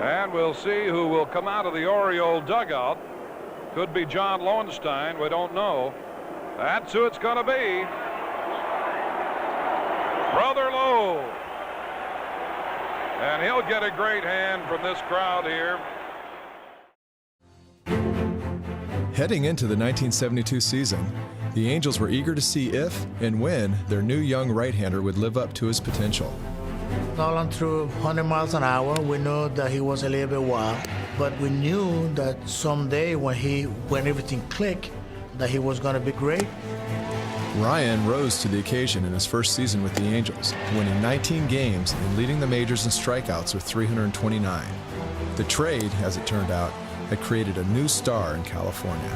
And we'll see who will come out of the Oriole dugout. Could be John Lowenstein. We don't know. That's who it's going to be. Brother Lowe. And he'll get a great hand from this crowd here. Heading into the 1972 season, the Angels were eager to see if and when their new young right-hander would live up to his potential. Nolan threw 100 miles an hour. We knew that he was a little bit wild, but we knew that someday when everything clicked, that he was going to be great. Ryan rose to the occasion in his first season with the Angels, winning 19 games and leading the majors in strikeouts with 329. The trade, as it turned out, had created a new star in California.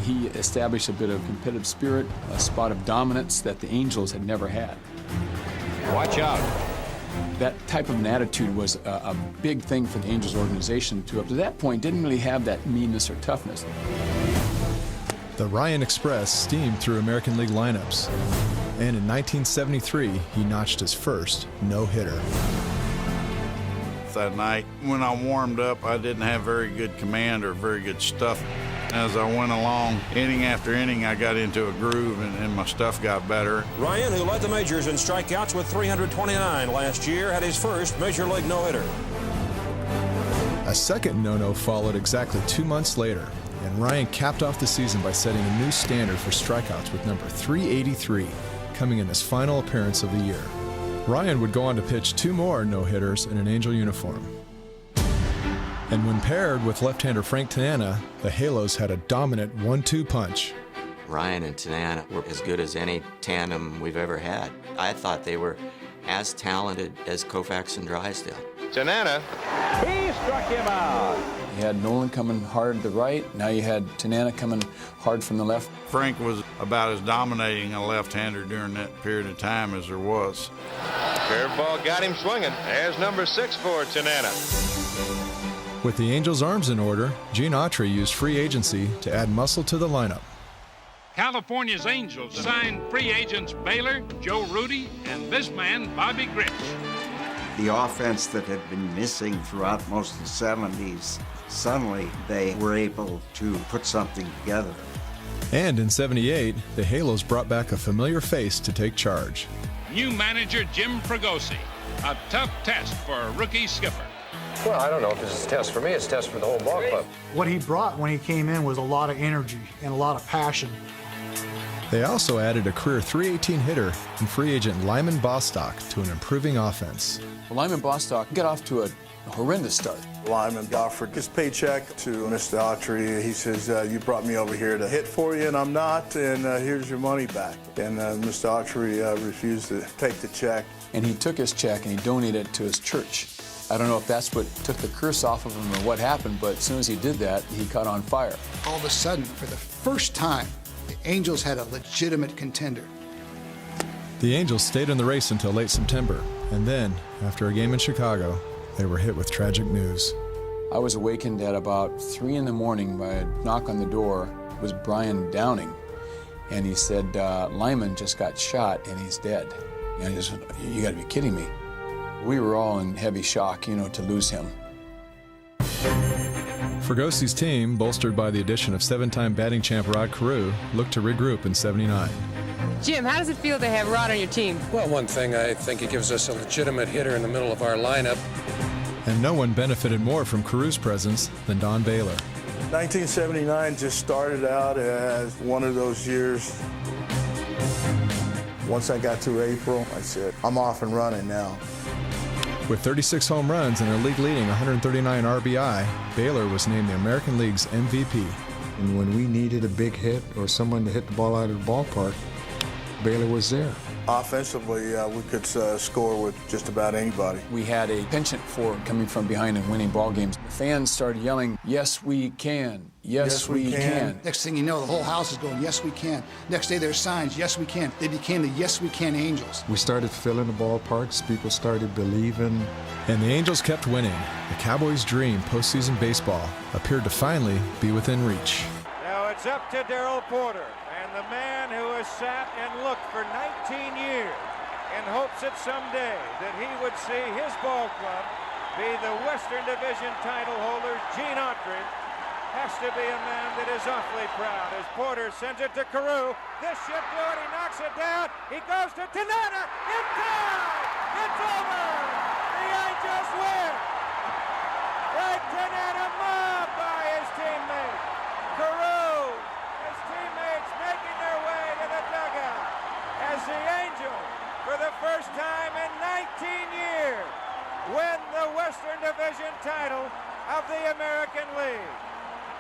He established a bit of competitive spirit, a spot of dominance that the Angels had never had. Watch out. That type of an attitude was a big thing for the Angels organization, who up to that point didn't really have that meanness or toughness. The Ryan Express steamed through American League lineups, and in 1973, he notched his first no-hitter. That night, when I warmed up, I didn't have very good command or very good stuff. As I went along, inning after inning, I got into a groove and my stuff got better. Ryan, who led the majors in strikeouts with 329 last year, had his first Major League no-hitter. A second no-no followed exactly 2 months later, and Ryan capped off the season by setting a new standard for strikeouts with number 383, coming in his final appearance of the year. Ryan would go on to pitch 2 more no-hitters in an Angel uniform. And when paired with left-hander Frank Tanana, the Halos had a dominant 1-2 punch. Ryan and Tanana were as good as any tandem we've ever had. I thought they were as talented as Koufax and Drysdale. Tanana, he struck him out. You had Nolan coming hard to the right. Now you had Tanana coming hard from the left. Frank was about as dominating a left-hander during that period of time as there was. Curveball got him swinging. There's number 6 for Tanana. With the Angels' arms in order, Gene Autry used free agency to add muscle to the lineup. California's Angels signed free agents Baylor, Joe Rudy, and this man, Bobby Grich. The offense that had been missing throughout most of the 70s, suddenly they were able to put something together. And in '78, the Halos brought back a familiar face to take charge. New manager Jim Fregosi, a tough test for a rookie skipper. Well, I don't know if this is a test for me, it's a test for the whole ball club. What he brought when he came in was a lot of energy and a lot of passion. They also added a career .318 hitter and free agent Lyman Bostock to an improving offense. Lyman Bostock got off to a horrendous start. Lyman offered his paycheck to Mr. Autry. He says, you brought me over here to hit for you, and I'm not, and here's your money back. And Mr. Autry refused to take the check. And he took his check and he donated it to his church. I don't know if that's what took the curse off of him or what happened, but as soon as he did that, he caught on fire. All of a sudden, for the first time, the Angels had a legitimate contender. The Angels stayed in the race until late September, and then, after a game in Chicago, they were hit with tragic news. I was awakened at about 3 in the morning by a knock on the door. It was Brian Downing, and he said, Lyman just got shot and he's dead. And I just said, you gotta be kidding me. We were all in heavy shock, to lose him. Fragosi's team, bolstered by the addition of 7-time batting champ Rod Carew, looked to regroup in '79. Jim, how does it feel to have Rod on your team? Well, one thing, I think it gives us a legitimate hitter in the middle of our lineup. And no one benefited more from Carew's presence than Don Baylor. 1979 just started out as one of those years. Once I got through April, I said, I'm off and running now. With 36 home runs and a league-leading 139 RBI, Baylor was named the American League's MVP. And when we needed a big hit or someone to hit the ball out of the ballpark, Baylor was there. Offensively, we could score with just about anybody. We had a penchant for coming from behind and winning ball games. The fans started yelling, yes, we can. Yes, we can. Next thing you know, the whole house is going, yes, we can. Next day, there's signs, yes, we can. They became the Yes, We Can Angels. We started filling the ballparks. People started believing. And the Angels kept winning. The Cowboys' dream postseason baseball appeared to finally be within reach. Now it's up to Darrell Porter, and the man who has sat and looked for 19 years in hopes that someday that he would see his ball club be the Western Division title holder. Gene Autry has to be a man that is awfully proud as Porter sends it to Carew. This should do it. He knocks it down. He goes to Tanana. It's tied. It's over. The Angels win. Right, Tanana mobbed by his teammate. Carew, his teammates making their way to the dugout as the Angels, for the first time in 19 years, win the Western Division title of the American League.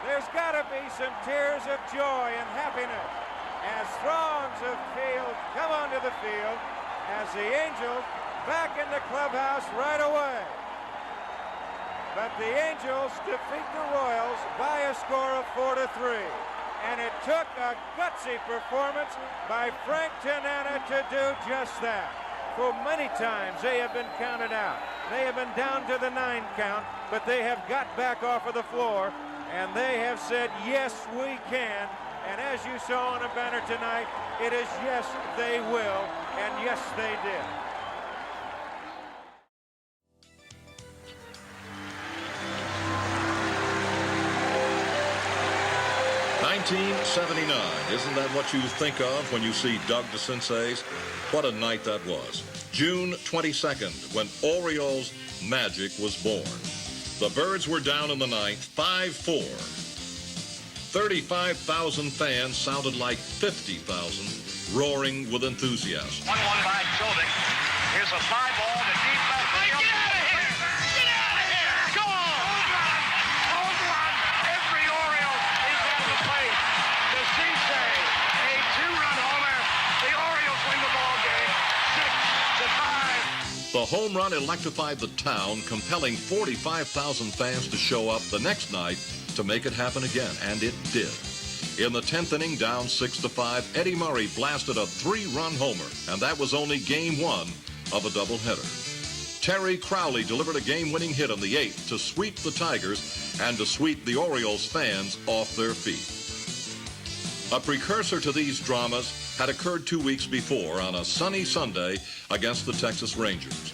There's got to be some tears of joy and happiness as throngs of field come onto the field as the Angels back in the clubhouse right away. But the Angels defeat the Royals by a score of 4-3. And it took a gutsy performance by Frank Tanana to do just that. For many times they have been counted out. They have been down to the 9 count, but they have got back off of the floor, and they have said, yes, we can. And as you saw on a banner tonight, it is yes, they will, and yes, they did. $1979. Isn't that what you think of when you see Doug DeCinces? What a night that was. June 22nd, when Orioles magic was born. The Birds were down in the ninth, 5-4. 35,000 fans sounded like 50,000, roaring with enthusiasm. 1-1 by Jovik. Here's a fly ball to deep left field. Get out of here! Get out of here! Go on! Home run! Every Oriole is at the plate. DeCinces, a 2-run homer. The Orioles win the ball game, 6-5. The home run electrified the town, compelling 45,000 fans to show up the next night to make it happen again, and it did. In the 10th inning, down 6-5, Eddie Murray blasted a 3-run homer, and that was only game 1 of a doubleheader. Terry Crowley delivered a game-winning hit in the 8th to sweep the Tigers and to sweep the Orioles fans off their feet. A precursor to these dramas had occurred 2 weeks before on a sunny Sunday against the Texas Rangers.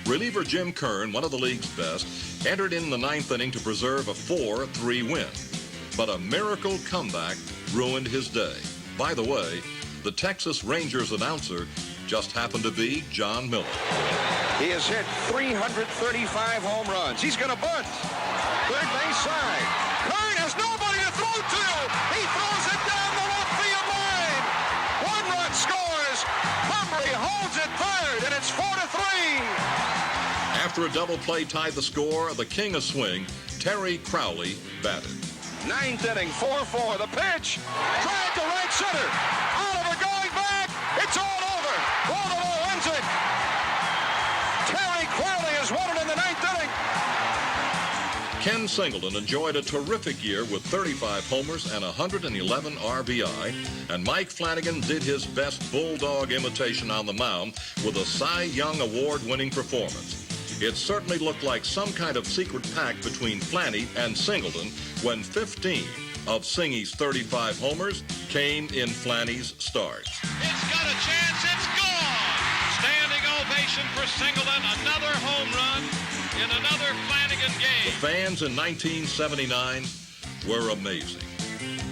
Reliever Jim Kern, one of the league's best, entered in the 9th inning to preserve a 4-3 win. But a miracle comeback ruined his day. By the way, the Texas Rangers announcer just happened to be John Miller. He has hit 335 home runs. He's going to bunt. Third base side. Kern has nobody to throw to. He throws it down the left field line. 1 run scores. Humphrey holds it third, and it's 4-3. After a double play tied the score, the king of swing, Terry Crowley, batted. 9th inning, 4-4. The pitch. Drive to right center. Oliver going back. It's all over. Baltimore wins it. Terry Crowley has won it in the 9th inning. Ken Singleton enjoyed a terrific year with 35 homers and 111 RBI, and Mike Flanagan did his best bulldog imitation on the mound with a Cy Young Award-winning performance. It certainly looked like some kind of secret pact between Flanny and Singleton when 15 of Singy's 35 homers came in Flanny's starts. It's got a chance. It's gone. Standing ovation for Singleton. Another home run in another Flanagan game. The fans in 1979 were amazing.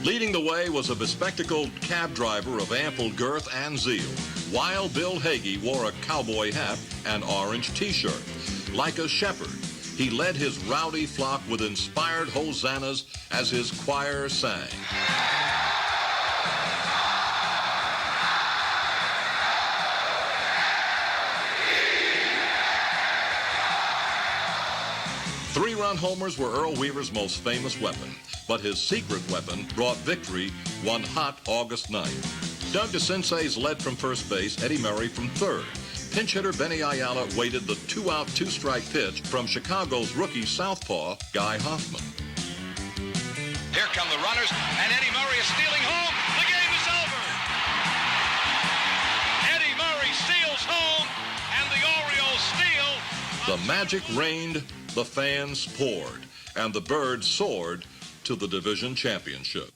Leading the way was a bespectacled cab driver of ample girth and zeal, while Bill Hagee wore a cowboy hat and orange T-shirt. Like a shepherd, he led his rowdy flock with inspired hosannas as his choir sang. Three-run homers were Earl Weaver's most famous weapon, but his secret weapon brought victory one hot August night. Doug DeCinces led from first base, Eddie Murray from third. Pinch hitter Benny Ayala waited the 2-out, 2-strike pitch from Chicago's rookie southpaw, Guy Hoffman. Here come the runners, and Eddie Murray is stealing home. The game is over. Eddie Murray steals home, and the Orioles steal. The magic reigned, the fans poured, and the Birds soared to the division championship.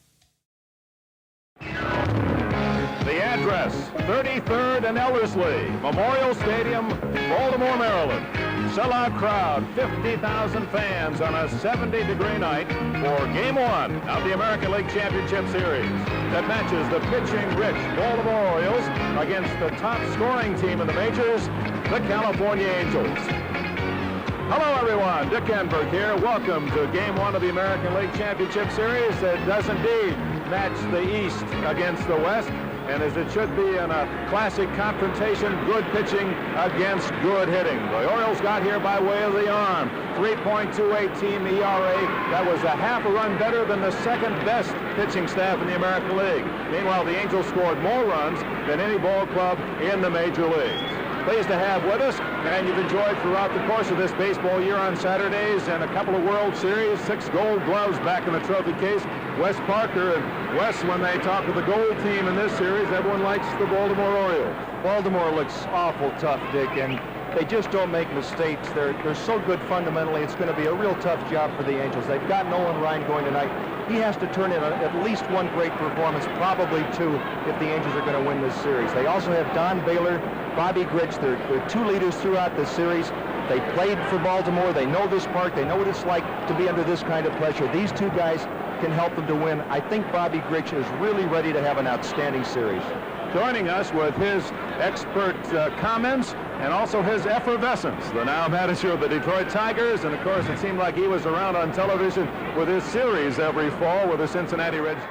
The address, 33rd and Ellerslie, Memorial Stadium, Baltimore, Maryland. Sellout crowd, 50,000 fans on a 70-degree night for Game 1 of the American League Championship Series that matches the pitching-rich Baltimore Orioles against the top-scoring team in the majors, the California Angels. Hello, everyone. Dick Enberg here. Welcome to Game 1 of the American League Championship Series that does indeed match the East against the West, and as it should be in a classic confrontation, good pitching against good hitting. The Orioles got here by way of the arm. 3.28 team ERA. That was a half a run better than the second-best pitching staff in the American League. Meanwhile, the Angels scored more runs than any ball club in the major leagues. Pleased to have with us, and you've enjoyed throughout the course of this baseball year on Saturdays and a couple of World Series, 6 gold gloves back in the trophy case. Wes Parker, and Wes, when they talk of the gold team in this series, everyone likes the Baltimore Orioles. Baltimore looks awful tough, Dick, and they just don't make mistakes. They're so good fundamentally. It's going to be a real tough job for the Angels. They've got Nolan Ryan going tonight. He has to turn in at least one great performance, probably 2, if the Angels are going to win this series. They also have Don Baylor, Bobby Grich. They're 2 leaders throughout this series. They played for Baltimore. They know this park. They know what it's like to be under this kind of pressure. These 2 guys can help them to win. I think Bobby Grich is really ready to have an outstanding series. Joining us with his expert comments and also his effervescence, the now manager of the Detroit Tigers, and of course it seemed like he was around on television with his series every fall with the Cincinnati Reds.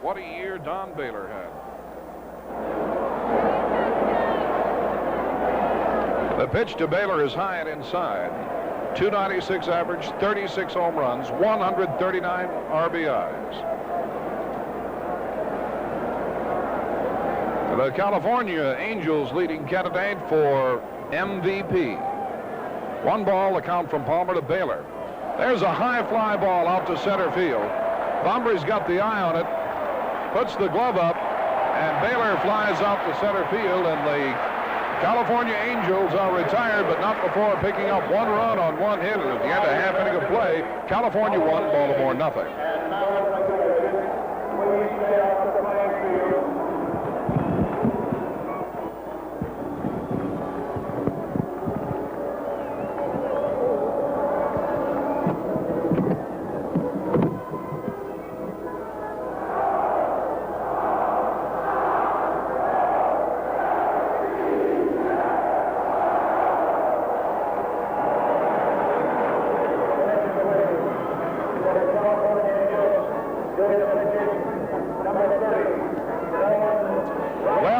what a year Don Baylor had. The pitch to Baylor is high and inside. 296 average, 36 home runs, 139 RBIs. The California Angels leading candidate for MVP. 1 ball, the count from Palmer to Baylor. There's a high fly ball out to center field. Bumbry's got the eye on it, puts the glove up, and Baylor flies out to center field, and the California Angels are retired, but not before picking up 1 run on 1 hit. And at the end of half inning of play, California 1, Baltimore nothing.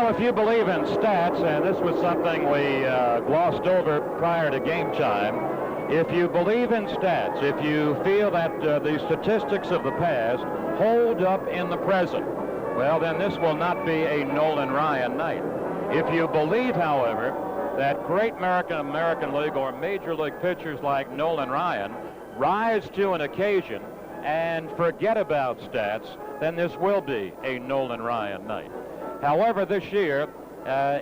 If you believe in stats, and this was something we glossed over prior to game time, if you believe in stats, if you feel that the statistics of the past hold up in the present, well, then this will not be a Nolan Ryan night. If you believe, however, that great American League or Major League pitchers like Nolan Ryan rise to an occasion and forget about stats, then this will be a Nolan Ryan night. However, this year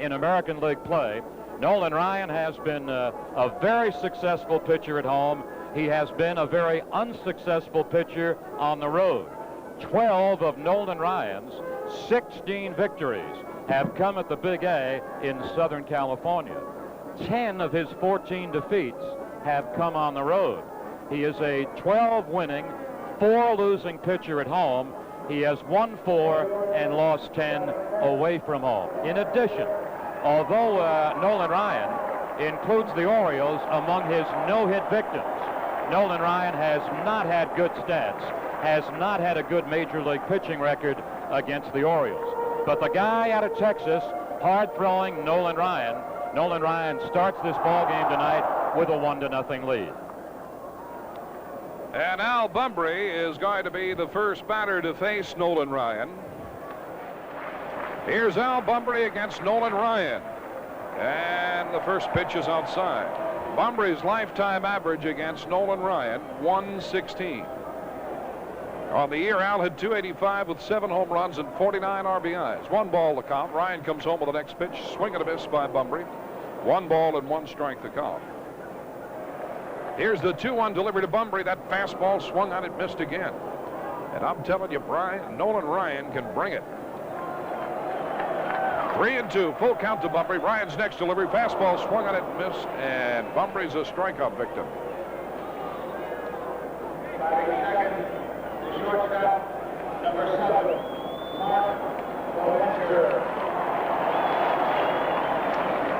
in American League play, Nolan Ryan has been a very successful pitcher at home. He has been a very unsuccessful pitcher on the road. 12 of Nolan Ryan's 16 victories have come at the Big A in Southern California. 10 of his 14 defeats have come on the road. He is a 12-winning, 4-losing pitcher at home. He has won 4 and lost 10 away from home. In addition, although Nolan Ryan includes the Orioles among his no-hit victims, Nolan Ryan has not had good stats, has not had a good Major League pitching record against the Orioles. But the guy out of Texas, hard-throwing Nolan Ryan starts this ball game tonight with a 1-0 lead. And Al Bumbry is going to be the first batter to face Nolan Ryan. Here's Al Bumbry against Nolan Ryan. And the first pitch is outside. Bumbry's lifetime average against Nolan Ryan, 116. On the year, Al had 285 with 7 home runs and 49 RBIs. 1 ball the count. Ryan comes home with the next pitch. Swing and a miss by Bumbry. 1 ball and 1 strike the count. Here's the 2-1 delivery to Bumbry. That fastball swung on it, missed again. And I'm telling you, Nolan Ryan can bring it. 3-2, full count to Bumbry. Ryan's next delivery, fastball swung on it, missed, and Bumbry's a strikeout victim.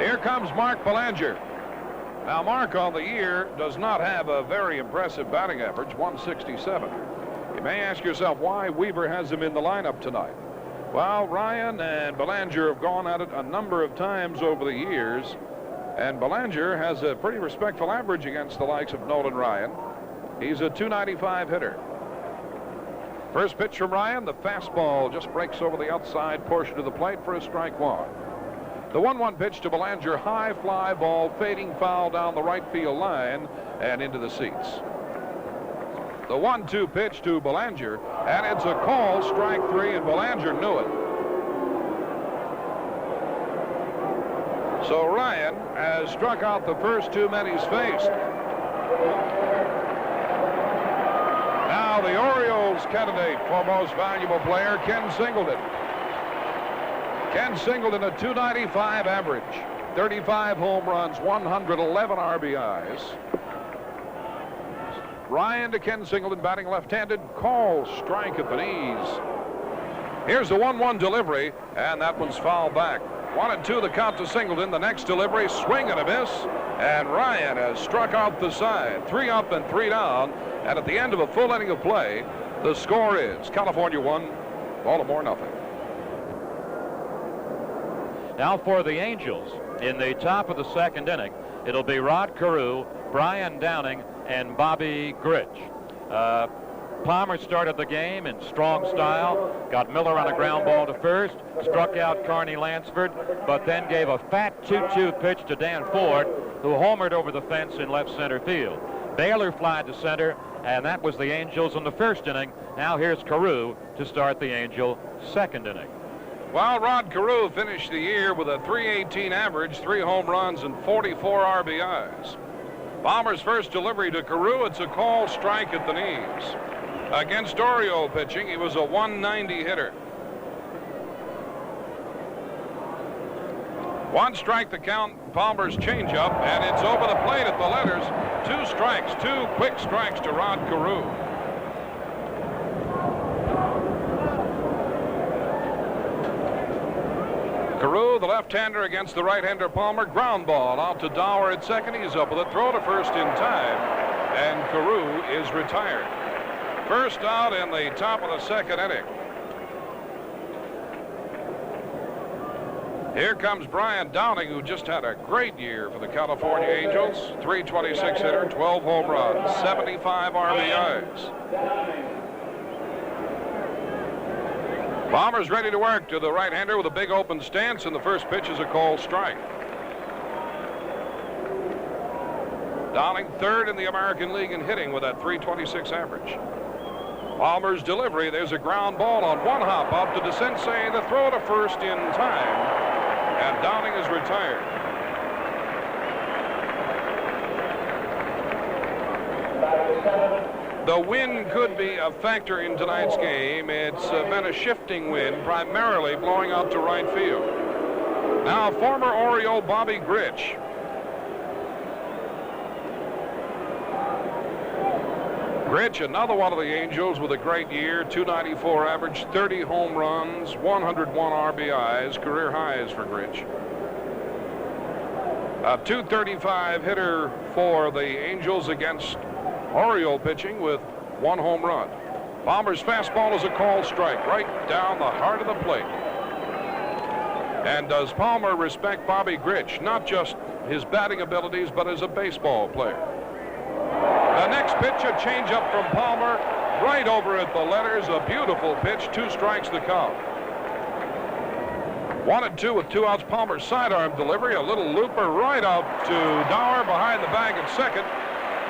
Here comes Mark Belanger. Now, Mark on the year does not have a very impressive batting average, 167. You may ask yourself why Weaver has him in the lineup tonight. Well, Ryan and Belanger have gone at it a number of times over the years, and Belanger has a pretty respectful average against the likes of Nolan Ryan. He's a 295 hitter. First pitch from Ryan, the fastball just breaks over the outside portion of the plate for a strike 1. The 1-1 pitch to Belanger, high fly ball, fading foul down the right field line and into the seats. The 1-2 pitch to Belanger, and it's a call, strike 3, and Belanger knew it. So Ryan has struck out the first 2 men he's faced. Now the Orioles candidate for most valuable player, Ken Singleton. Ken Singleton, a 295 average, 35 home runs, 111 RBIs. Ryan to Ken Singleton, batting left-handed, call, strike at the knees. Here's the 1-1 delivery, and that one's fouled back. 1-2 the count to Singleton. The next delivery, swing and a miss, and Ryan has struck out the side. 3 up and 3 down, and at the end of a full inning of play, the score is California 1, Baltimore nothing. Now for the Angels, in the top of the second inning, it'll be Rod Carew, Brian Downing, and Bobby Grich. Palmer started the game in strong style, got Miller on a ground ball to first, struck out Carney Lansford, but then gave a fat 2-2 pitch to Dan Ford, who homered over the fence in left center field. Baylor flied to center, and that was the Angels in the first inning. Now here's Carew to start the Angel second inning. Well, Rod Carew finished the year with a .318 average, 3 home runs, and 44 RBIs. Palmer's first delivery to Carew, it's a called strike at the knees. Against Oriole pitching, he was a 190 hitter. 1 strike the count, Palmer's changeup, and it's over the plate at the letters. 2 strikes, 2 quick strikes to Rod Carew. Carew, the left-hander against the right-hander Palmer. Ground ball out to Dower at second. He's up with a throw to first in time, and Carew is retired. First out in the top of the second inning. Here comes Brian Downing, who just had a great year for the California Angels. .326 hitter, 12 home runs, 75 RBIs. Palmer's ready to work to the right-hander with a big open stance, and the first pitch is a called strike. Downing third in the American League in hitting with that .326 average. Palmer's delivery, there's a ground ball on 1 hop up to DeCinces, the throw to first in time, and Downing is retired. The wind could be a factor in tonight's game. It's been a shifting wind, primarily blowing out to right field. Now, former Oriole Bobby Grich. Grich, another one of the Angels with a great year, .294 average, 30 home runs, 101 RBIs, career highs for Grich. A .235 hitter for the Angels against Oriole pitching with 1 home run. Palmer's fastball is a called strike right down the heart of the plate. And does Palmer respect Bobby Grich, not just his batting abilities, but as a baseball player? The next pitch, a changeup from Palmer, right over at the letters, a beautiful pitch, 2 strikes the count. 1-2 with 2 outs. Palmer's sidearm delivery, a little looper right out to Dower behind the bag at second.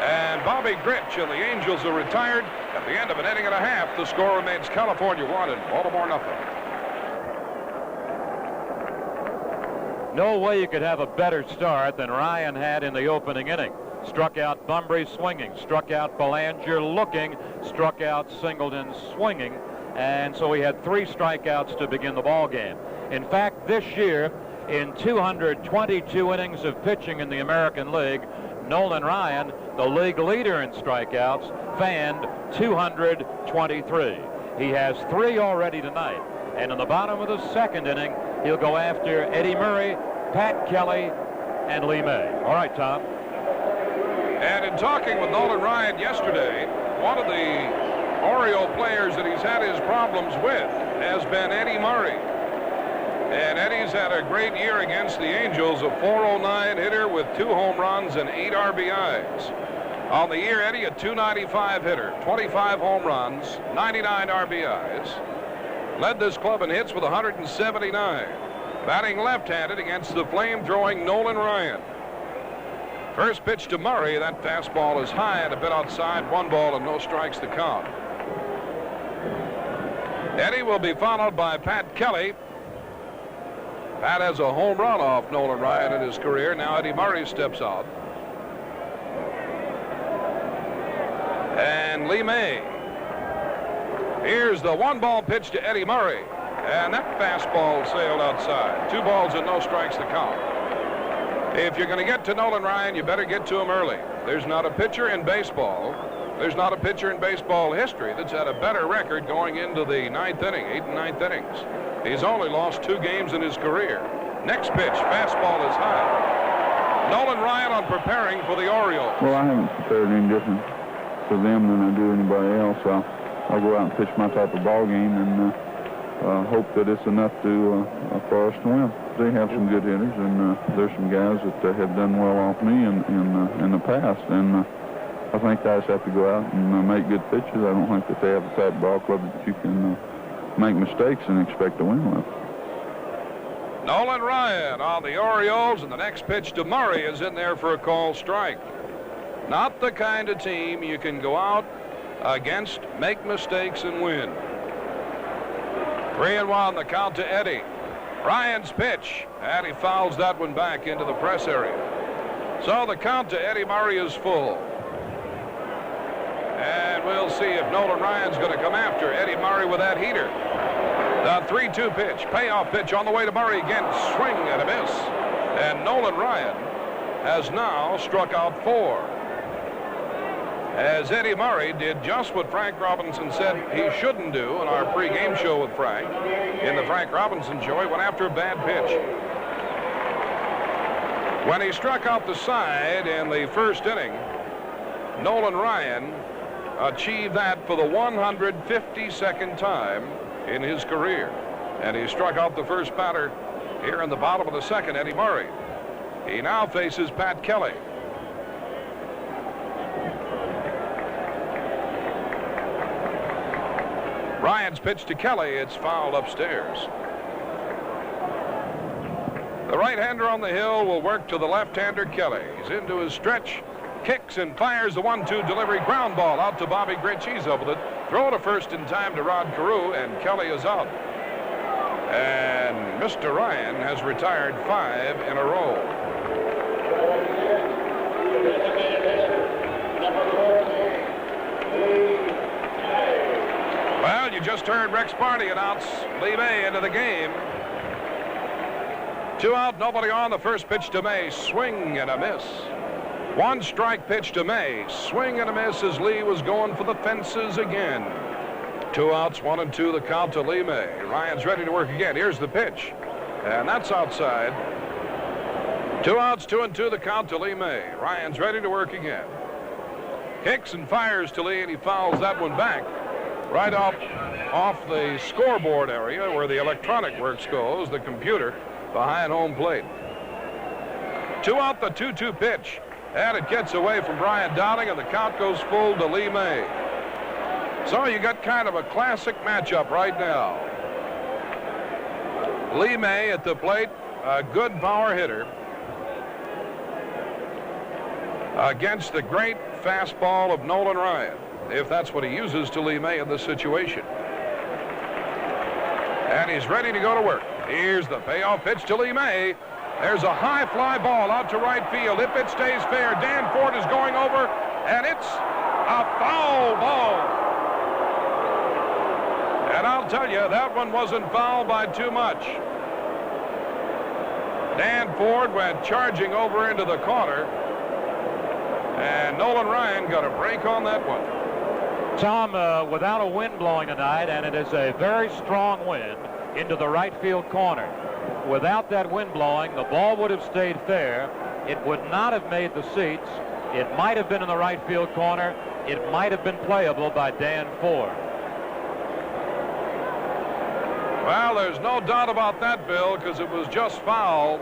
And Bobby Grich and the Angels are retired. At the end of an inning and a half, the score remains California 1 and Baltimore nothing. No way you could have a better start than Ryan had in the opening inning. Struck out Bunbury swinging, struck out Belanger looking, struck out Singleton swinging, and so he had 3 strikeouts to begin the ball game. In fact, this year, in 222 innings of pitching in the American League, Nolan Ryan, the league leader in strikeouts, fanned 223. He has 3 already tonight, and in the bottom of the second inning, he'll go after Eddie Murray, Pat Kelly, and Lee May. All right, Tom. And in talking with Nolan Ryan yesterday, one of the Oriole players that he's had his problems with has been Eddie Murray. And Eddie's had a great year against the Angels, a .409 hitter with 2 home runs and 8 RBIs. On the year, Eddie, a .295 hitter, 25 home runs, 99 RBIs. Led this club in hits with 179. Batting left-handed against the flame-throwing Nolan Ryan. First pitch to Murray, that fastball is high and a bit outside, 1 ball and no strikes to count. Eddie will be followed by Pat Kelly. Pat has a home run off Nolan Ryan in his career. Now Eddie Murray steps out. And Lee May. Here's the 1-ball pitch to Eddie Murray. And that fastball sailed outside. 2 balls and no strikes to count. If you're going to get to Nolan Ryan, you better get to him early. There's not a pitcher in baseball. There's not a pitcher in baseball history that's had a better record going into the 9th inning, 8th and 9th innings. He's only lost 2 games in his career. Next pitch, fastball is high. Nolan Ryan on preparing for the Orioles. Well, I haven't prepared any different for them than I do anybody else. I'll go out and pitch my type of ball game, and hope that it's enough for us to win. They have some good hitters, and there's some guys that have done well off me in the past, and I think guys have to go out and make good pitches. I don't think that they have a fat ball club that you can make mistakes and expect to win with. Nolan Ryan on the Orioles, and the next pitch to Murray is in there for a called strike. Not the kind of team you can go out against, make mistakes, and win. 3-1 the count to Eddie. Ryan's pitch, and he fouls that one back into the press area. So the count to Eddie Murray is full. And we'll see if Nolan Ryan's going to come after Eddie Murray with that heater. The 3-2 pitch, payoff pitch on the way to Murray again, swing and a miss. And Nolan Ryan has now struck out 4. As Eddie Murray did just what Frank Robinson said he shouldn't do in our pregame show with Frank. In the Frank Robinson show, he went after a bad pitch. When he struck out the side in the first inning, Nolan Ryan achieved that for the 152nd time in his career. And he struck out the first batter here in the bottom of the second, Eddie Murray. He now faces Pat Kelly. Ryan's pitch to Kelly, it's fouled upstairs. The right-hander on the hill will work to the left-hander Kelly. He's into his stretch, kicks and fires the 1-2 delivery, ground ball out to Bobby Grich. He's up with it. Throw to first in time to Rod Carew, and Kelly is out. And Mr. Ryan has retired 5 in a row. Well, you just heard Rex Barney announce Lee May into the game. 2 out, nobody on. The first pitch to May, swing and a miss. 1 strike pitch to May, swing and a miss as Lee was going for the fences again. 2 outs, 1 and 2, the count to Lee May. Ryan's ready to work again. Here's the pitch, and that's outside. 2 outs, 2 and 2, the count to Lee May. Ryan's ready to work again. Kicks and fires to Lee, and he fouls that one back. Right off the scoreboard area where the electronic works goes, the computer behind home plate. 2 out, the 2-2 pitch, and it gets away from Brian Downing, and the count goes full to Lee May. So you got kind of a classic matchup right now. Lee May at the plate, a good power hitter, against the great fastball of Nolan Ryan, if that's what he uses to Lee May in this situation. And he's ready to go to work. Here's the payoff pitch to Lee May. There's a high fly ball out to right field. If it stays fair, Dan Ford is going over, and it's a foul ball. And I'll tell you, that one wasn't fouled by too much. Dan Ford went charging over into the corner, and Nolan Ryan got a break on that one. Tom, without a wind blowing tonight, and it is a very strong wind into the right field corner. Without that wind blowing, the ball would have stayed fair. It would not have made the seats. It might have been in the right field corner. It might have been playable by Dan Ford. Well, there's no doubt about that, Bill, because it was just fouled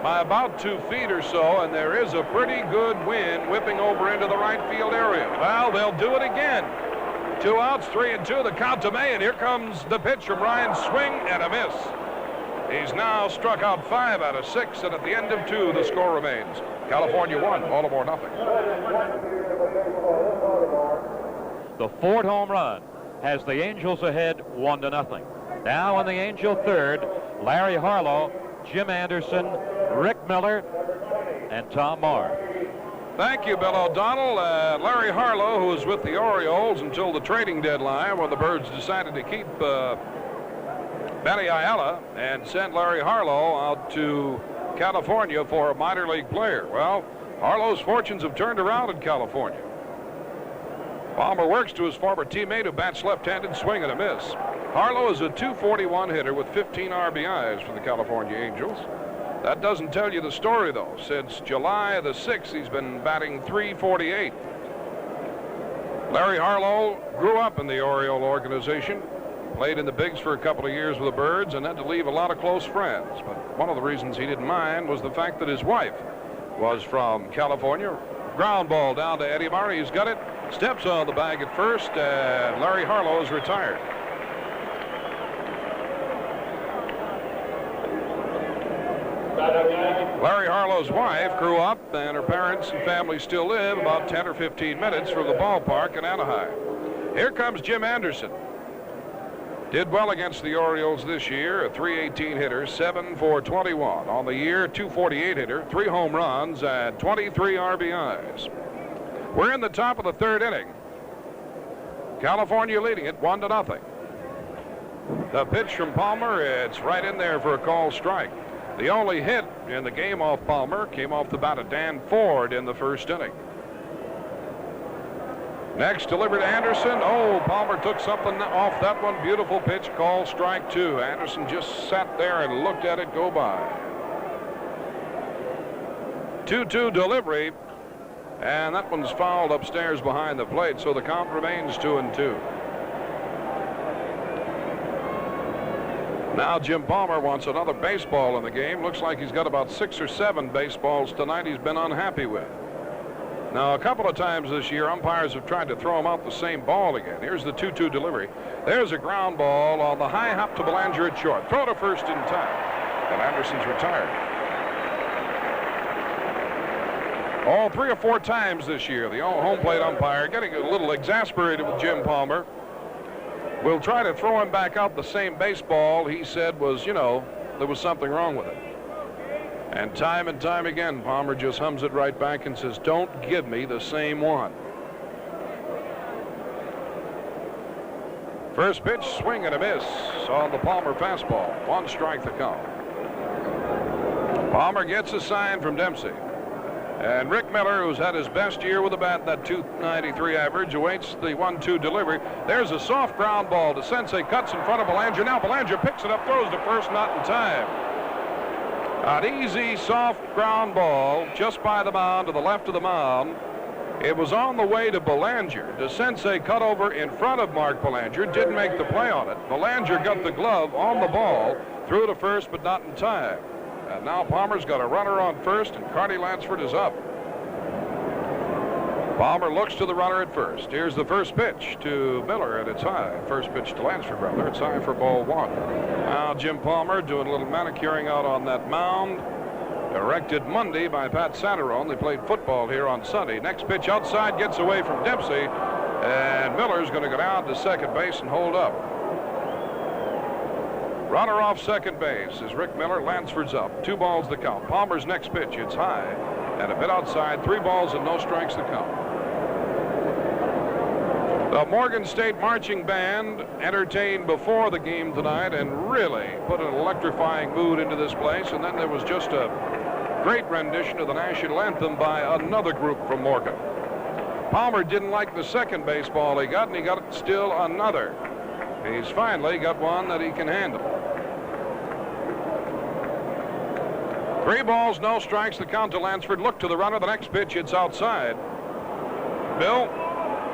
by about 2 feet or so, and there is a pretty good wind whipping over into the right field area. Well, they'll do it again. 2 outs, 3 and 2, the count to May, and here comes the pitch from Ryan, swing and a miss. He's now struck out 5 out of 6, and at the end of 2, the score remains California 1, Baltimore nothing. The Ford home run has the Angels ahead 1-0. Now in the Angel third, Larry Harlow, Jim Anderson, Rick Miller, and Tom Marr. Thank you, Bill O'Donnell. Larry Harlow, who was with the Orioles until the trading deadline when the Birds decided to keep Benny Ayala and sent Larry Harlow out to California for a minor league player. Well, Harlow's fortunes have turned around in California. Palmer works to his former teammate who bats left-handed, swing and a miss. Harlow is a .241 hitter with 15 RBIs for the California Angels. That doesn't tell you the story, though. Since July the 6th, he's been batting .348. Larry Harlow grew up in the Oriole organization. Played in the bigs for a couple of years with the Birds and had to leave a lot of close friends. But one of the reasons he didn't mind was the fact that his wife was from California. Ground ball down to Eddie Murray. He's got it. Steps on the bag at first, and Larry Harlow is retired. Larry Harlow's wife grew up, and her parents and family still live about 10 or 15 minutes from the ballpark in Anaheim. Here comes Jim Anderson. Did well against the Orioles this year, a .318 hitter, 7 for 21. On the year, .248 hitter, 3 home runs, and 23 RBIs. We're in the top of the third inning. California leading it 1-0. The pitch from Palmer, it's right in there for a called strike. The only hit in the game off Palmer came off the bat of Dan Ford in the first inning. Next, delivered to Anderson. Oh, Palmer took something off that one. Beautiful pitch, called strike 2. Anderson just sat there and looked at it go by. 2-2 delivery, and that one's fouled upstairs behind the plate, so the count remains 2-2. Now Jim Palmer wants another baseball in the game. Looks like he's got about 6 or 7 baseballs tonight he's been unhappy with. Now, a couple of times this year, umpires have tried to throw him out the same ball again. Here's the 2-2 delivery. There's a ground ball on the high hop to Belanger at short. Throw to first in time. And Anderson's retired. Oh, 3 or 4 times this year, the home plate umpire getting a little exasperated with Jim Palmer. Will try to throw him back out the same baseball he said was, there was something wrong with it. And time again, Palmer just hums it right back and says, don't give me the same one. First pitch, swing and a miss on the Palmer fastball. 1 strike to count. Palmer gets a sign from Dempsey. And Rick Miller, who's had his best year with the bat, that .293 average, awaits the 1-2 delivery. There's a soft ground ball to Sensei, cuts in front of Belanger. Now Belanger picks it up, throws to first, not in time. An easy, soft ground ball just by the mound to the left of the mound. It was on the way to Belanger. DeSensei cut over in front of Mark Belanger, didn't make the play on it. Belanger got the glove on the ball, threw to first, but not in time. And now Palmer's got a runner on first, and Carney Lansford is up. Palmer looks to the runner at first. Here's the first pitch to Miller, and it's high. First pitch to Lansford, rather. It's high for ball 1. Now Jim Palmer doing a little manicuring out on that mound. Erected Monday by Pat Santarone. They played football here on Sunday. Next pitch outside, gets away from Dempsey, and Miller's going to go down to second base and hold up. Runner off second base is Rick Miller. Lansford's up. 2 balls to count. Palmer's next pitch, it's high and a bit outside. 3 balls and no strikes to count. The Morgan State Marching Band entertained before the game tonight and really put an electrifying mood into this place. And then there was just a great rendition of the national anthem by another group from Morgan. Palmer didn't like the second baseball he got, and he got still another. He's finally got one that he can handle. 3 balls, no strikes. The count to Lansford. Look to the runner. The next pitch, it's outside. Bill?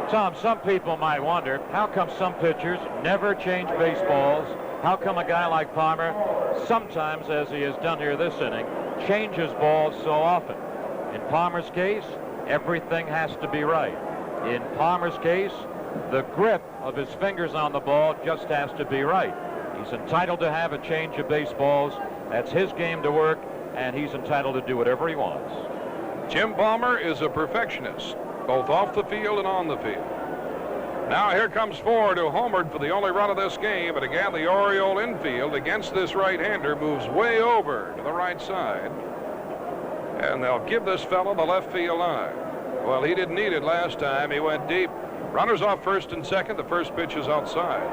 Tom, some people might wonder, how come some pitchers never change baseballs? How come a guy like Palmer, sometimes, as he has done here this inning, changes balls so often? In Palmer's case, everything has to be right. In Palmer's case, the grip of his fingers on the ball just has to be right. He's entitled to have a change of baseballs. That's his game to work, and he's entitled to do whatever he wants. Jim Palmer is a perfectionist, both off the field and on the field. Now here comes Ford, who homered for the only run of this game, and again the Oriole infield against this right-hander moves way over to the right side, and they'll give this fellow the left field line. Well, he didn't need it last time. He went deep. Runners off first and second. The first pitch is outside.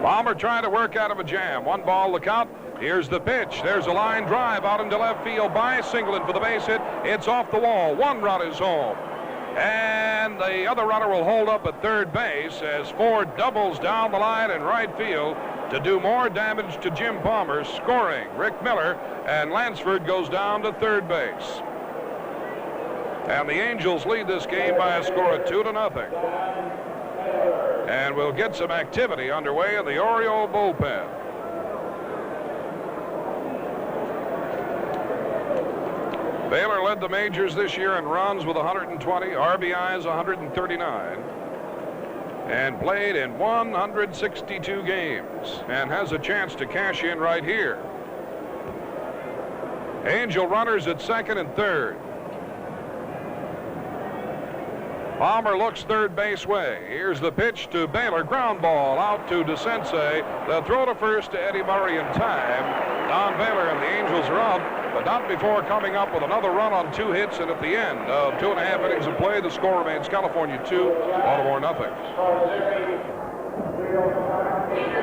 Palmer trying to work out of a jam. 1 ball the count. Here's the pitch. There's a line drive out into left field by Singleton for the base hit. It's off the wall. 1 run is home. And the other runner will hold up at third base as Ford doubles down the line in right field to do more damage to Jim Palmer, scoring Rick Miller, and Lansford goes down to third base. And the Angels lead this game by a score of 2-0. And we'll get some activity underway in the Oriole bullpen. Baylor led the majors this year in runs with 120, RBIs 139, and played in 162 games and has a chance to cash in right here. Angel runners at second and third. Palmer looks third base way. Here's the pitch to Baylor. Ground ball out to DeSensei. The throw to first to Eddie Murray in time. Don Baylor and the Angels are out, but not before coming up with another run on 2 hits, and at the end of 2.5 innings of play, the score remains California 2, Baltimore nothing.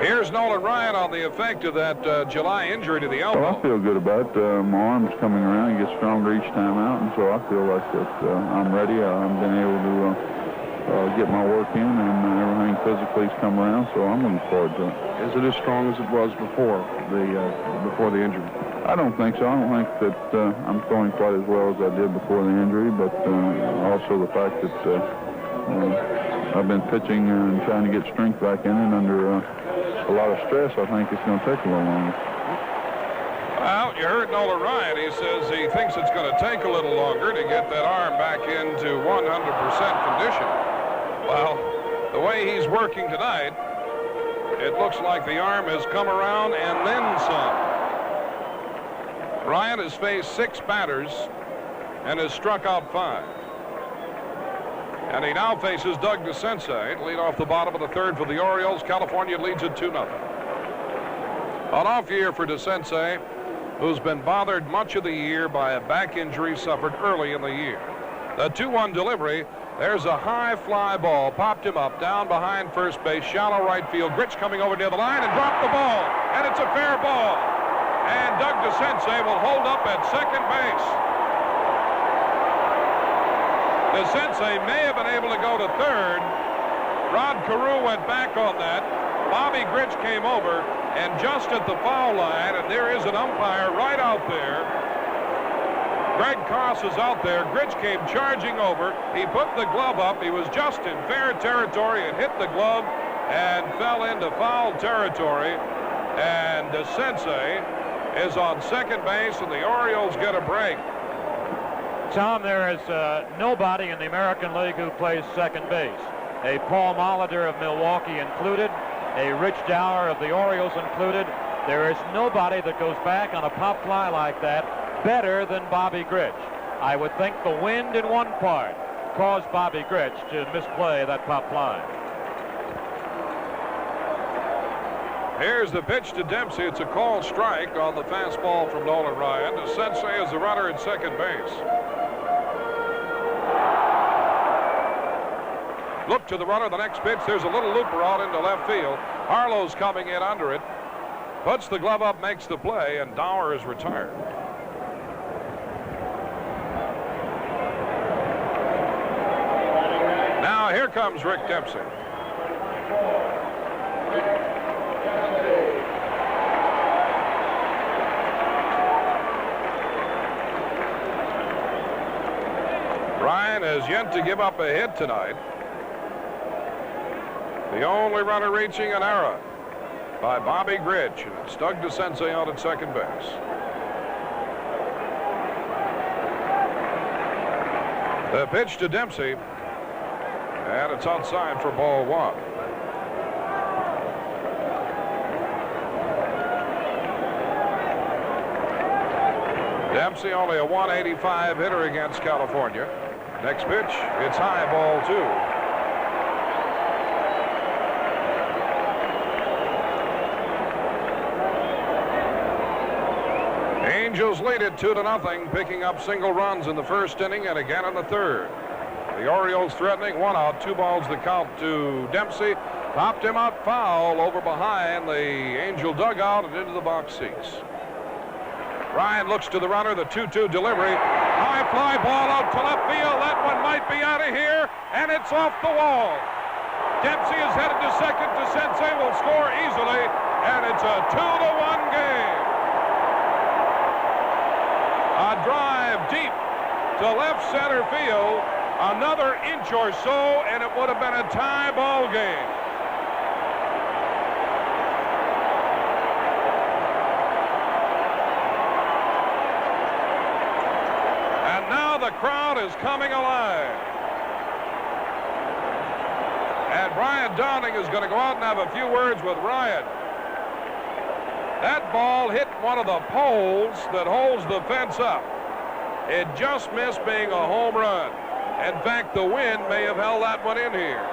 Here's Nolan Ryan on the effect of that July injury to the elbow. Well, I feel good about it. My arm's coming around and gets stronger each time out, and so I feel like that I'm ready. I've been able to get my work in, and everything physically has come around, so I'm looking forward to it. Is it as strong as it was before the injury? I don't think so. I don't think that I'm throwing quite as well as I did before the injury, but also the fact that I've been pitching and trying to get strength back in, and under a lot of stress, I think it's going to take a little longer. Well, you heard Nolan Ryan. He says he thinks it's going to take a little longer to get that arm back into 100% condition. Well, the way he's working tonight, it looks like the arm has come around and then some. Ryan has faced 6 batters and has struck out 5. And he now faces Doug DeSensei to lead off the bottom of the third for the Orioles. California leads it 2-0. An off year for DeSensei, who's been bothered much of the year by a back injury suffered early in the year. The 2-1 delivery. There's a high fly ball. Popped him up down behind first base. Shallow right field. Grich coming over near the line and dropped the ball. And it's a fair ball. And Doug DeSensei will hold up at second base. DeSensei may have been able to go to third. Rod Carew went back on that. Bobby Grich came over, and just at the foul line, and there is an umpire right out there. Greg Koss is out there. Grich came charging over. He put the glove up. He was just in fair territory and hit the glove and fell into foul territory. And DeSensei is on second base, and the Orioles get a break. Tom, there is nobody in the American League who plays second base. A Paul Molitor of Milwaukee included, a Rich Dower of the Orioles included. There is nobody that goes back on a pop fly like that better than Bobby Grich. I would think the wind in one part caused Bobby Grich to misplay that pop fly. Here's the pitch to Dempsey. It's a called strike on the fastball from Nolan Ryan. DeSensei is the runner at second base. Look to the runner, the next pitch. There's a little looper out into left field. Harlow's coming in under it. Puts the glove up, makes the play, and Dower is retired. Now here comes Rick Dempsey. Ryan has yet to give up a hit tonight. The only runner reaching an error by Bobby Grich, and it's Doug DeSensei out at second base. The pitch to Dempsey, and it's outside for ball 1. Dempsey only a 185 hitter against California. Next pitch, it's high, ball 2. Angels lead it 2-0, picking up single runs in the first inning and again in the third. The Orioles threatening, 1 out, 2 balls the count to Dempsey. Popped him out foul over behind the Angel dugout and into the box seats. Ryan looks to the runner, the 2-2 delivery. High fly ball out to left field. That one might be out of here, and it's off the wall. Dempsey is headed to second. DeSensei will score easily, and it's a 2-1 game. A drive deep to left center field. Another inch or so, and it would have been a tie ball game. crowd is coming alive. And Brian Downing is going to go out and have a few words with Ryan. That ball hit one of the poles that holds the fence up. It just missed being a home run. In fact, the wind may have held that one in here.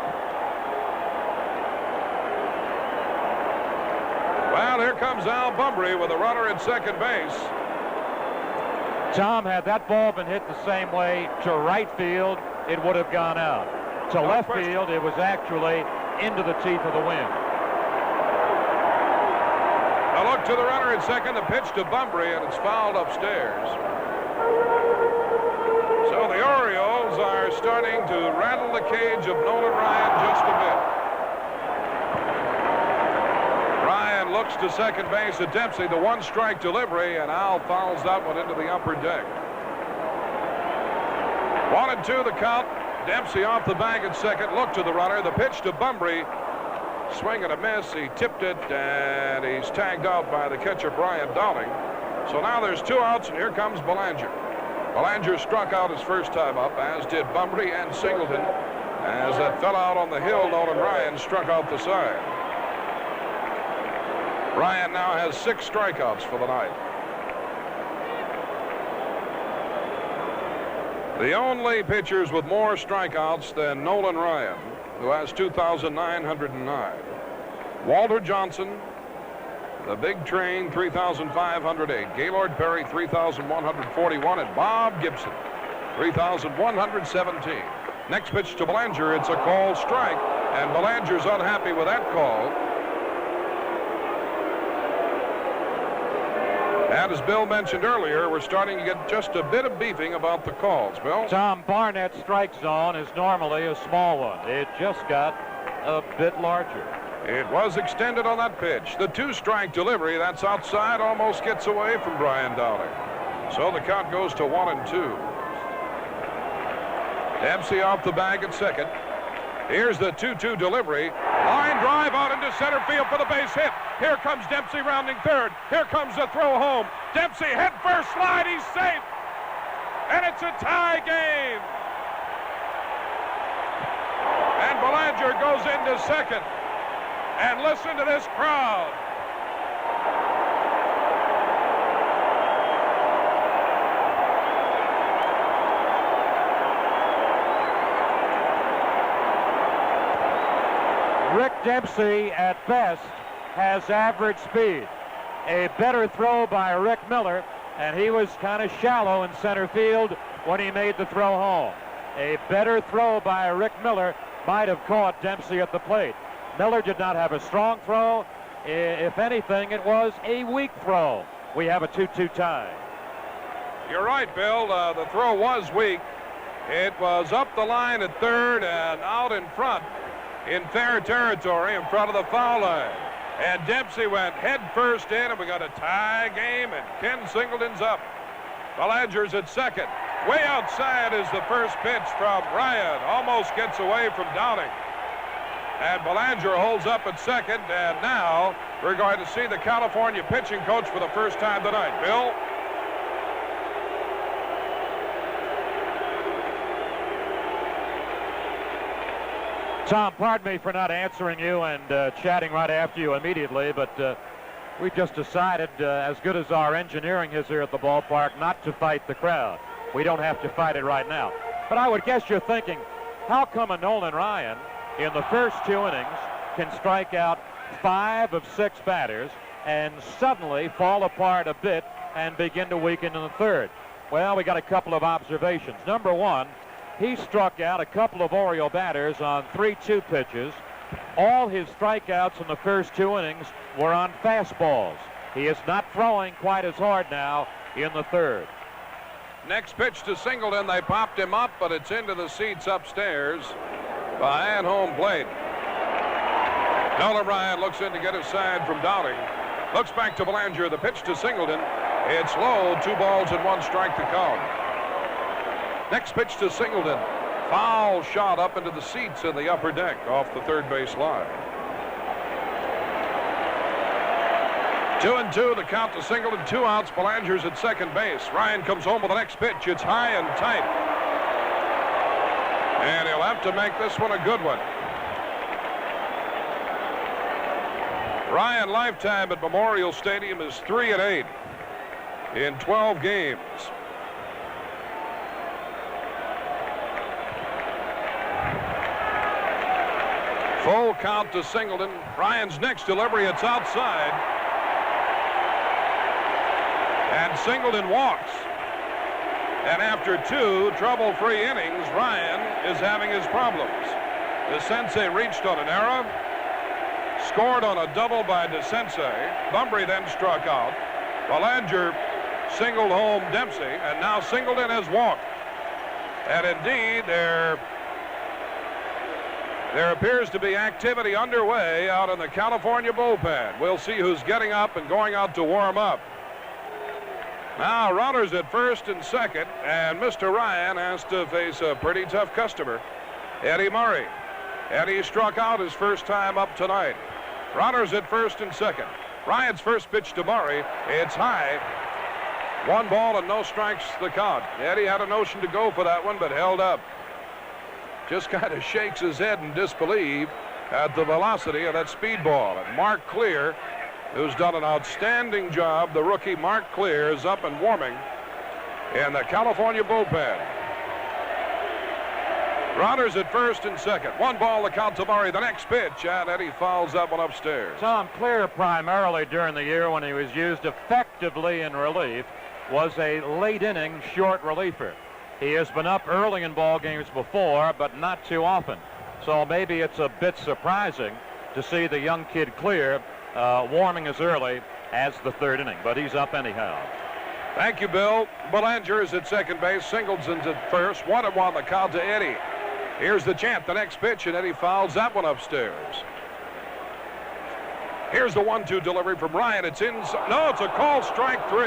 Well, here comes Al Bumbry with a runner at second base. Tom, had that ball been hit the same way to right field, it would have gone out. To left field, it was actually into the teeth of the wind. A look to the runner at second, the pitch to Bumbry, and it's fouled upstairs. So the Orioles are starting to rattle the cage of Nolan Ryan just a bit. Ryan looks to second base at Dempsey, the one-strike delivery, and Al fouls that one into the upper deck. 1-2 the count. Dempsey off the bag at second. Look to the runner. The pitch to Bumbry. Swing and a miss. He tipped it, and he's tagged out by the catcher, Brian Downing. So now there's 2 outs, and here comes Belanger. Belanger struck out his first time up, as did Bumbry and Singleton. As that fell out on the hill, Nolan Ryan struck out the side. Ryan now has 6 strikeouts for the night. The only pitchers with more strikeouts than Nolan Ryan, who has 2,909. Walter Johnson, the Big Train, 3,508. Gaylord Perry, 3,141. And Bob Gibson, 3,117. Next pitch to Belanger. It's a called strike, and Belanger's unhappy with that call. And as Bill mentioned earlier, we're starting to get just a bit of beefing about the calls. Bill? Tom, Barnett's strike zone is normally a small one. It just got a bit larger. It was extended on that pitch. The 2-strike delivery, that's outside, almost gets away from Brian Downing. So the count goes to 1-2. Dempsey off the bag at second. Here's the 2-2 delivery. Line drive out into center field for the base hit. Here comes Dempsey rounding third. Here comes the throw home. Dempsey head first slide. He's safe. And it's a tie game. And Belanger goes into second. And listen to this crowd. Rick Dempsey, at best, has average speed. A better throw by Rick Miller, and he was kind of shallow in center field when he made the throw home. A better throw by Rick Miller might have caught Dempsey at the plate. Miller did not have a strong throw. If anything, it was a weak throw. We have a 2-2 tie. You're right, Bill. The throw was weak. It was up the line at third and out in front in fair territory in front of the foul line. And Dempsey went head first in, and we got a tie game, and Ken Singleton's up. Belanger's at second. Way outside is the first pitch from Ryan. Almost gets away from Downing. And Belanger holds up at second, and now we're going to see the California pitching coach for the first time tonight. Bill? Tom, pardon me for not answering you and chatting right after you immediately, but we just decided, as good as our engineering is here at the ballpark, not to fight the crowd. We don't have to fight it right now. But I would guess you're thinking, how come a Nolan Ryan in the first 2 innings can strike out 5 of 6 batters and suddenly fall apart a bit and begin to weaken in the third? Well, we got a couple of observations. Number one, he struck out a couple of Oriole batters on 3-2 pitches. All his strikeouts in the first 2 innings were on fastballs. He is not throwing quite as hard now in the third. Next pitch to Singleton. They popped him up, but it's into the seats upstairs behind home plate. Nolan Ryan looks in to get his side from Downing. Looks back to Belanger. The pitch to Singleton. It's low. 2 balls and 1 strike to count. Next pitch to Singleton. Foul shot up into the seats in the upper deck off the third base line. 2-2, the count to Singleton. 2 outs. Belanger's at second base. Ryan comes home with the next pitch. It's high and tight. And he'll have to make this one a good one. Ryan lifetime at Memorial Stadium is 3-8 in 12 games. Full count to Singleton. Ryan's next delivery, it's outside. And Singleton walks. And after 2 trouble-free innings, Ryan is having his problems. DeCense reached on an error, scored on a double by DeCense. Bunbury then struck out. Belanger singled home Dempsey, and now Singleton has walked. And indeed, there appears to be activity underway out in the California bullpen. We'll see who's getting up and going out to warm up. Now runners at first and second, and Mr. Ryan has to face a pretty tough customer, Eddie Murray. Eddie struck out his first time up tonight. Runners at first and second. Ryan's first pitch to Murray. It's high. 1 ball and no strikes the count. Eddie had a notion to go for that one, but held up. Just kind of shakes his head in disbelief at the velocity of that speedball. And Mark Clear, who's done an outstanding job, the rookie Mark Clear, is up and warming in the California bullpen. Runners at first and second. 1 ball, the count to Murray. The next pitch, and Eddie fouls that one upstairs. Tom, Clear primarily during the year when he was used effectively in relief was a late inning short reliever. He has been up early in ball games before, but not too often. So maybe it's a bit surprising to see the young kid Clear warming as early as the 3rd inning, but he's up anyhow. Thank you, Bill. Belanger is at second base. Singleton's at first. 1-1 the count to Eddie. Here's the chant, the next pitch, and Eddie fouls that one upstairs. Here's the 1-2 delivery from Ryan. It's inside. No, it's a call, strike 3.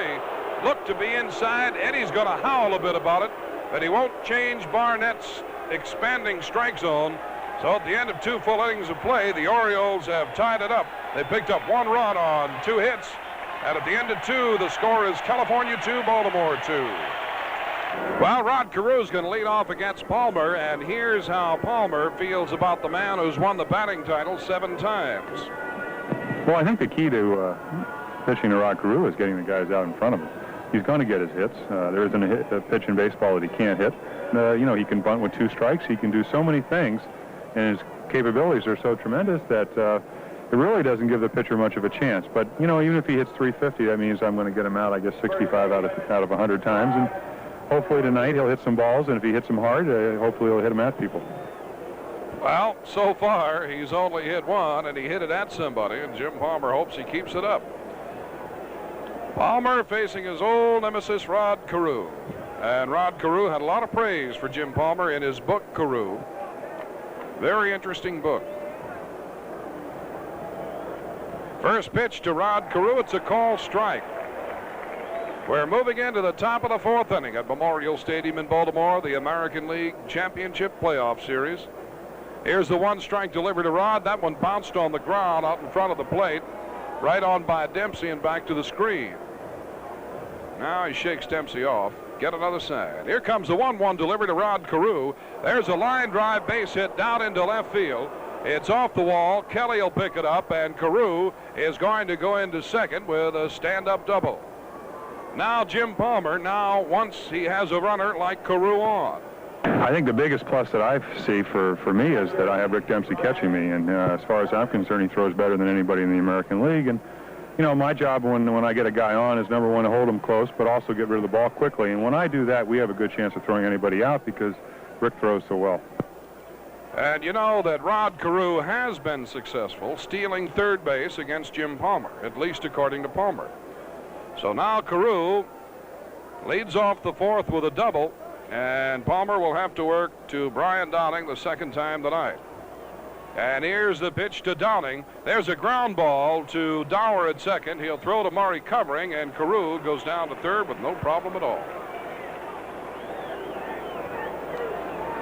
Looked to be inside. Eddie's going to howl a bit about it, but he won't change Barnett's expanding strike zone. So at the end of 2 full innings of play, the Orioles have tied it up. They picked up 1 run on 2 hits. And at the end of 2, the score is California 2, Baltimore 2. Well, Rod Carew's going to lead off against Palmer, and here's how Palmer feels about the man who's won the batting title 7 times. Well, I think the key to pitching to Rod Carew is getting the guys out in front of him. He's going to get his hits. There isn't a pitch in baseball that he can't hit. You know, he can bunt with 2 strikes. He can do so many things, and his capabilities are so tremendous that it really doesn't give the pitcher much of a chance. But, you know, even if he hits 350, that means I'm going to get him out, I guess, 65 out of 100 times. And hopefully tonight he'll hit some balls, and if he hits them hard, hopefully he'll hit them at people. Well, so far, he's only hit 1, and he hit it at somebody, and Jim Palmer hopes he keeps it up. Palmer facing his old nemesis, Rod Carew. And Rod Carew had a lot of praise for Jim Palmer in his book, Carew. Very interesting book. First pitch to Rod Carew. It's a call strike. We're moving into the top of the 4th inning at Memorial Stadium in Baltimore, the American League Championship Playoff Series. Here's the 1-strike delivery to Rod. That one bounced on the ground out in front of the plate, right on by Dempsey and back to the screen. Now he shakes Dempsey off. Get another side. Here comes the 1-1 delivery to Rod Carew. There's a line drive base hit down into left field. It's off the wall. Kelly will pick it up, and Carew is going to go into second with a stand-up double. Now Jim Palmer, once he has a runner like Carew on. I think the biggest plus that I see for me is that I have Rick Dempsey catching me, and as far as I'm concerned, he throws better than anybody in the American League. And you know, my job when I get a guy on is number 1 to hold him close, but also get rid of the ball quickly. And when I do that, we have a good chance of throwing anybody out because Rick throws so well. And you know that Rod Carew has been successful stealing 3rd base against Jim Palmer, at least according to Palmer. So now Carew leads off the 4th with a double, and Palmer will have to work to Brian Downing the 2nd time tonight. And here's the pitch to Downing. There's a ground ball to Dower at second. He'll throw to Murray covering, and Carew goes down to 3rd with no problem at all.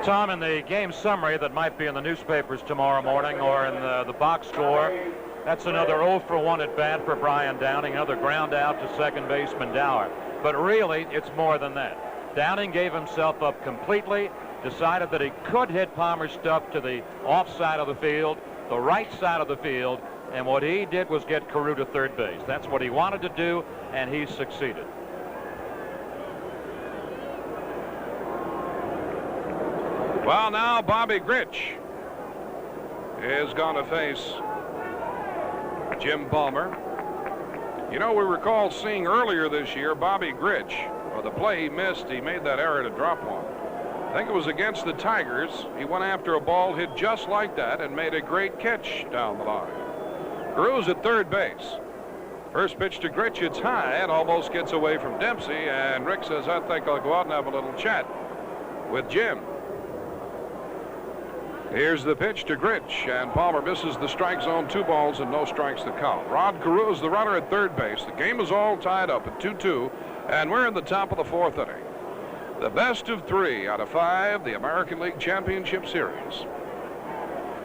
Tom, in the game summary that might be in the newspapers tomorrow morning or in the box score, that's another 0 for 1 at bat for Brian Downing, another ground out to second baseman Dower. But really, it's more than that. Downing gave himself up completely. decided that he could hit Palmer's stuff to the off side of the field, the right side of the field, and what he did was get Carew to third base. That's what he wanted to do, and he succeeded. Well, now Bobby Grich is going to face Jim Palmer. You know, we recall seeing earlier this year Bobby Grich, or the play he missed, he made that error to drop one. I think it was against the Tigers. He went after a ball hit just like that and made a great catch down the line. Carew's at third base. First pitch to Grich, it's high. It almost gets away from Dempsey, and Rick says, I think I'll go out and have a little chat with Jim. Here's the pitch to Grich, and Palmer misses the strike zone. 2 balls and no strikes to count. Rod Carew is the runner at third base. The game is all tied up at 2-2, and we're in the top of the 4th inning. The best of 3 out of 5, the American League Championship Series.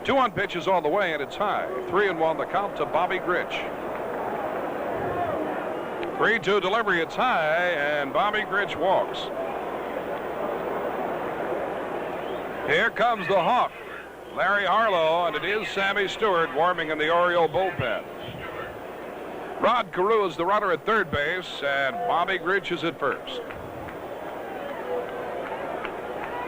2-1 pitches all the way, and it's high. 3-1 the count to Bobby Grich. 3-2 delivery, it's high, and Bobby Grich walks. Here comes the Hawk, Larry Harlow, and it is Sammy Stewart warming in the Oriole bullpen. Rod Carew is the runner at third base, and Bobby Grich is at first.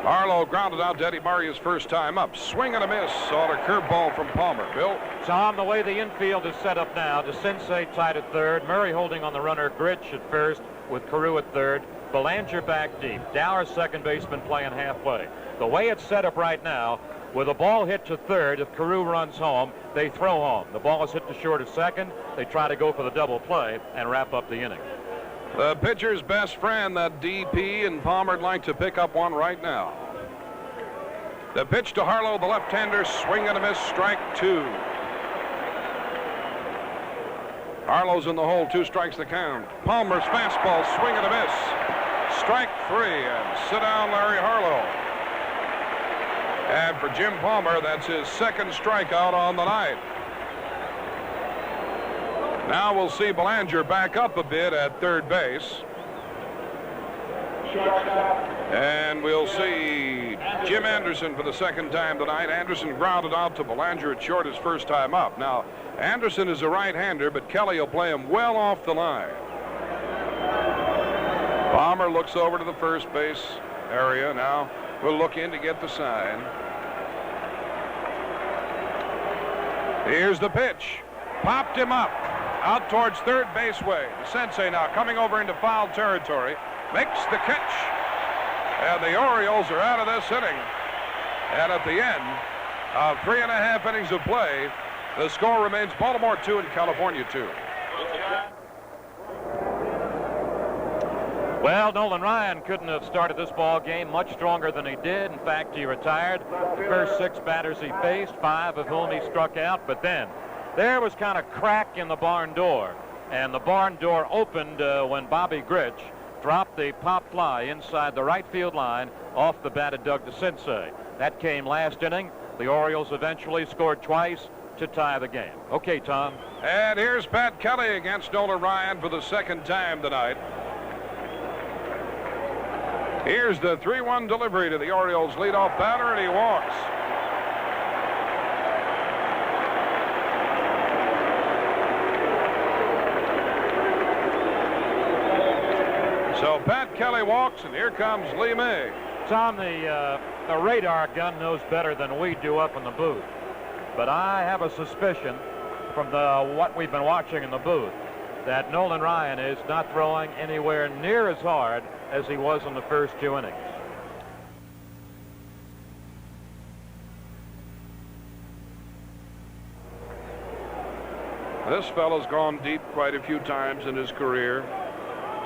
Harlow grounded out to Eddie Murray his first time up. Swing and a miss on a curveball from Palmer. Bill? Tom, the way the infield is set up now, DeCinces tied at third, Murray holding on the runner, Grich at first with Carew at third, Belanger back deep, Dower second baseman playing halfway. The way it's set up right now, with a ball hit to third, if Carew runs home, they throw home. The ball is hit to short at second. They try to go for the double play and wrap up the inning. The pitcher's best friend, that DP, and Palmer'd like to pick up one right now. The pitch to Harlow, the left-hander, swing and a miss, strike 2. Harlow's in the hole, 2 strikes to count. Palmer's fastball, swing and a miss, strike 3, and sit down Larry Harlow. And for Jim Palmer, that's his second strikeout on the night. Now we'll see Belanger back up a bit at third base. And we'll see Jim Anderson for the second time tonight. Anderson grounded out to Belanger at short his first time up. Now, Anderson is a right-hander, but Kelly will play him well off the line. Palmer looks over to the first base area. Now we'll look in to get the sign. Here's the pitch. Popped him up. Out towards third base way. DeCinces now coming over into foul territory. Makes the catch. And the Orioles are out of this inning. And at the end of 3.5 innings of play, the score remains Baltimore 2 and California 2. Well, Nolan Ryan couldn't have started this ball game much stronger than he did. In fact, he retired. The first 6 batters he faced, 5 of whom he struck out. But then there was kind of crack in the barn door. And the barn door opened when Bobby Grich dropped the pop fly inside the right field line off the bat of Doug DeCinces. That came last inning. The Orioles eventually scored twice to tie the game. Okay, Tom. And here's Pat Kelly against Nolan Ryan for the second time tonight. Here's the 3-1 delivery to the Orioles leadoff batter, and he walks. So Pat Kelly walks, and here comes Lee May. Tom, the radar gun knows better than we do up in the booth. But I have a suspicion from what we've been watching in the booth that Nolan Ryan is not throwing anywhere near as hard as he was in the first 2 innings. This fellow's gone deep quite a few times in his career.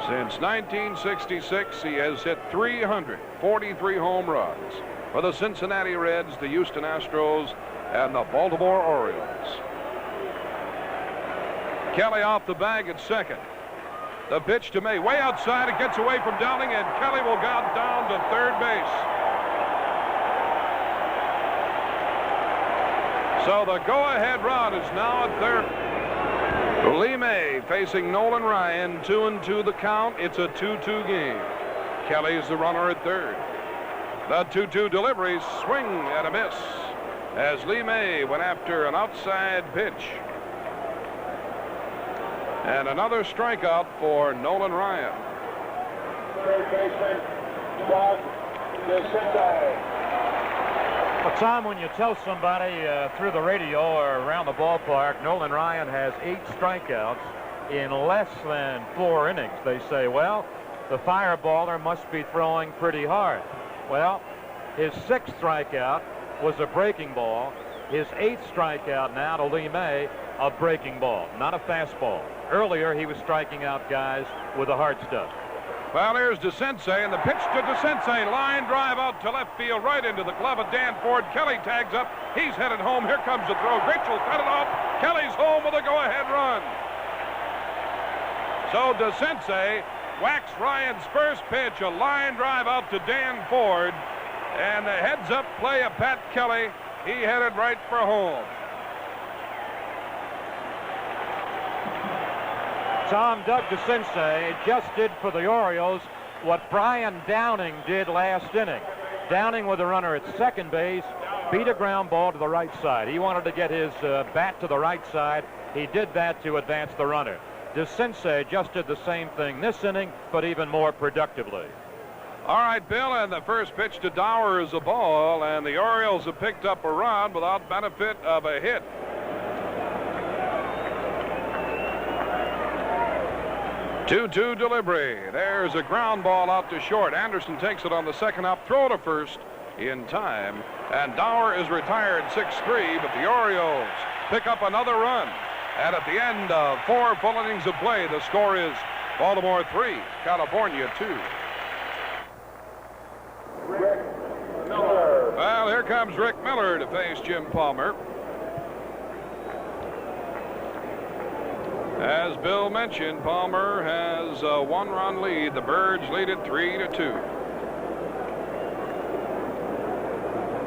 Since 1966, he has hit 343 home runs for the Cincinnati Reds, the Houston Astros, and the Baltimore Orioles. Kelly off the bag at second. The pitch to May, way outside, it gets away from Downing, and Kelly will go down to third base. So the go-ahead run is now at third. Lee May facing Nolan Ryan, 2-2 the count. It's a 2-2 game. Kelly's the runner at third. The 2-2 delivery, swing and a miss as Lee May went after an outside pitch. And another strikeout for Nolan Ryan. Third baseman, Doug DeCinces. Well, Tom, when you tell somebody through the radio or around the ballpark, Nolan Ryan has 8 strikeouts in less than 4 innings, they say, well, the fireballer must be throwing pretty hard. Well, his 6th strikeout was a breaking ball. His 8th strikeout now to Lee May, a breaking ball, not a fastball. Earlier, he was striking out guys with the hard stuff. Well, here's DeCinces, and the pitch to DeCinces. Line drive out to left field, right into the glove of Dan Ford. Kelly tags up. He's headed home. Here comes the throw. Rich will cut it off. Kelly's home with a go-ahead run. So DeCinces whacks Ryan's first pitch, a line drive out to Dan Ford, and the heads-up play of Pat Kelly. He headed right for home. Tom, Doug DeCinces just did for the Orioles what Brian Downing did last inning. Downing with a runner at second base, beat a ground ball to the right side. He wanted to get his bat to the right side. He did that to advance the runner. DeCinces just did the same thing this inning, but even more productively. All right, Bill, and the first pitch to Dower is a ball, and the Orioles have picked up a run without benefit of a hit. 2-2 delivery. There's a ground ball out to short. Anderson takes it on the second up, throw to first in time, and Dower is retired 6-3, but the Orioles pick up another run. And at the end of 4 full innings of play, the score is Baltimore 3, California 2. Rick Miller. Well, here comes Rick Miller to face Jim Palmer. As Bill mentioned, Palmer has a 1-run lead. The Birds lead it 3-2.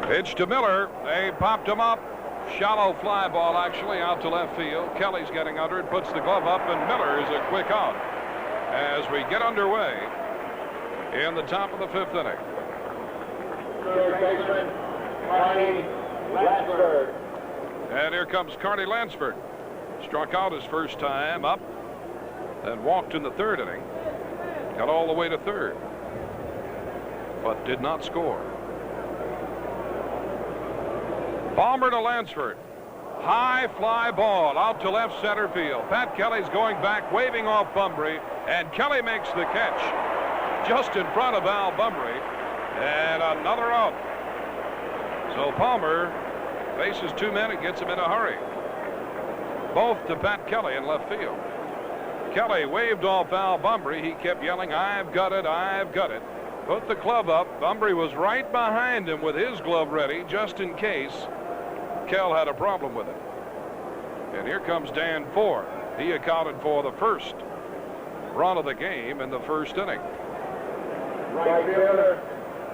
Pitch to Miller. They popped him up. Shallow fly ball, actually, out to left field. Kelly's getting under it, puts the glove up, and Miller is a quick out as we get underway in the top of the 5th inning. Third baseman, Carney Lansford. And here comes Carney Lansford. Struck out his first time up and walked in the 3rd inning. Got all the way to 3rd, but did not score. Palmer to Lansford. High fly ball out to left center field. Pat Kelly's going back, waving off Bumbry, and Kelly makes the catch just in front of Al Bumbry, and another out. So Palmer faces 2 men and gets him in a hurry. Both to Pat Kelly in left field. Kelly waved off Al Bumbry. He kept yelling, "I've got it, I've got it." Put the glove up. Bumbry was right behind him with his glove ready just in case Kell had a problem with it. And here comes Dan Ford. He accounted for the first run of the game in the 1st inning. Right fielder,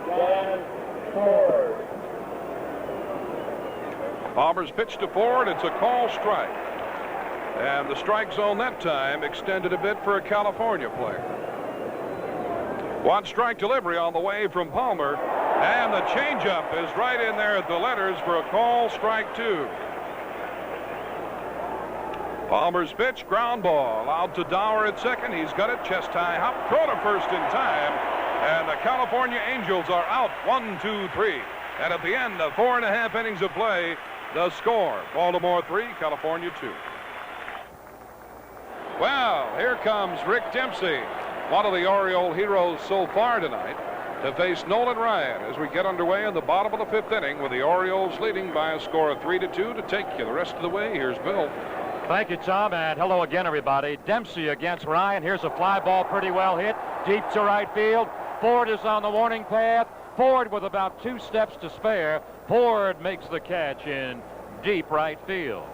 Dan Ford. Palmer's pitch to Ford. It's a call strike. And the strike zone that time extended a bit for a California player. 1 strike delivery on the way from Palmer. And the changeup is right in there at the letters for a call strike 2. Palmer's pitch, ground ball out to Dower at second. He's got it, chest high hop, throw to first in time. And the California Angels are out 1-2-3. And at the end of 4.5 innings of play, the score, Baltimore 3, California 2. Well, here comes Rick Dempsey, one of the Oriole heroes so far tonight, to face Nolan Ryan as we get underway in the bottom of the 5th inning with the Orioles leading by a score of 3-2. To take you the rest of the way, here's Bill. Thank you, Tom, and hello again, everybody. Dempsey against Ryan. Here's a fly ball, pretty well hit, deep to right field. Ford is on the warning path. Ford with about 2 steps to spare. Ford makes the catch in deep right field.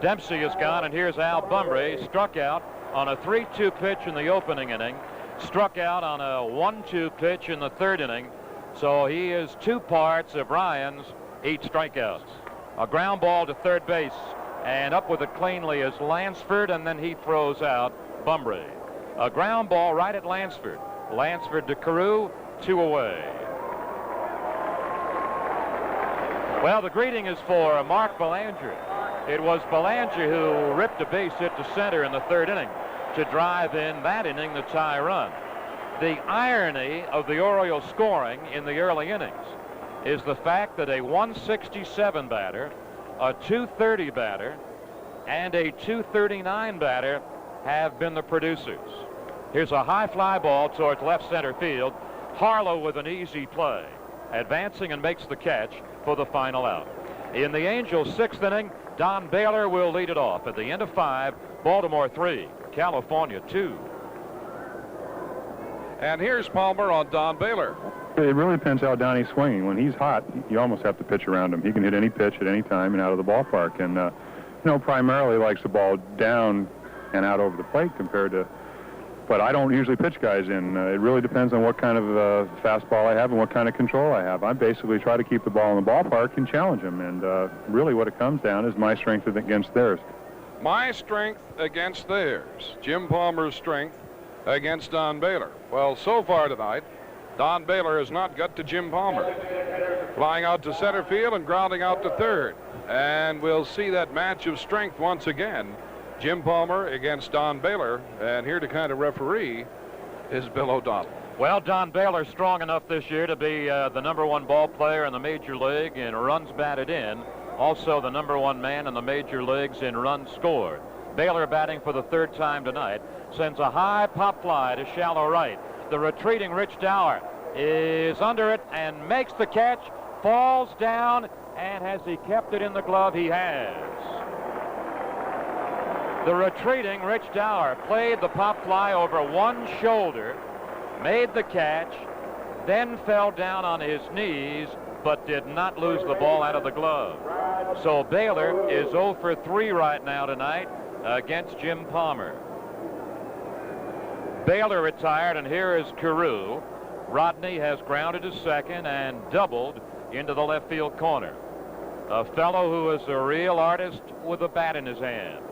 Dempsey is gone, and here's Al Bumbry, struck out on a 3-2 pitch in the opening inning, struck out on a 1-2 pitch in the 3rd inning. So he is 2 parts of Ryan's 8 strikeouts. A ground ball to 3rd base, and up with it cleanly is Lansford, and then he throws out Bumbry. A ground ball right at Lansford. Lansford to Carew, 2 away. Well, the greeting is for Mark Belanger. It was Belanger who ripped a base hit to center in the 3rd inning to drive in that inning the tie run. The irony of the Orioles scoring in the early innings is the fact that a 167 batter, a 230 batter, and a 239 batter have been the producers. Here's a high fly ball towards left center field. Harlow with an easy play, advancing and makes the catch for the final out. In the Angels' 6th inning, Don Baylor will lead it off. At the end of 5, Baltimore 3, California 2. And here's Palmer on Don Baylor. It really depends how Donnie's swinging. When he's hot, you almost have to pitch around him. He can hit any pitch at any time and out of the ballpark. And, you know, primarily likes the ball down and out over the plate compared to... But I don't usually pitch guys in. It really depends on what kind of fastball I have and what kind of control I have. I basically try to keep the ball in the ballpark and challenge him. And really what it comes down is my strength against theirs. My strength against theirs. Jim Palmer's strength against Don Baylor. Well, so far tonight, Don Baylor has not got to Jim Palmer. Flying out to center field and grounding out to 3rd. And we'll see that match of strength once again. Jim Palmer against Don Baylor, and here to kind of referee is Bill O'Donnell. Well, Don Baylor strong enough this year to be the #1 ball player in the major league in runs batted in, also the #1 man in the major leagues in runs scored. Baylor batting for the 3rd time tonight, sends a high pop fly to shallow right. The retreating Rich Dower is under it and makes the catch, falls down, and has he kept it in the glove? He has. The retreating Rich Dower played the pop fly over one shoulder, made the catch, then fell down on his knees, but did not lose the ball out of the glove. So Baylor is 0 for 3 right now tonight against Jim Palmer. Baylor retired, and here is Carew. Rodney has grounded to second and doubled into the left field corner. A fellow who is a real artist with a bat in his hand.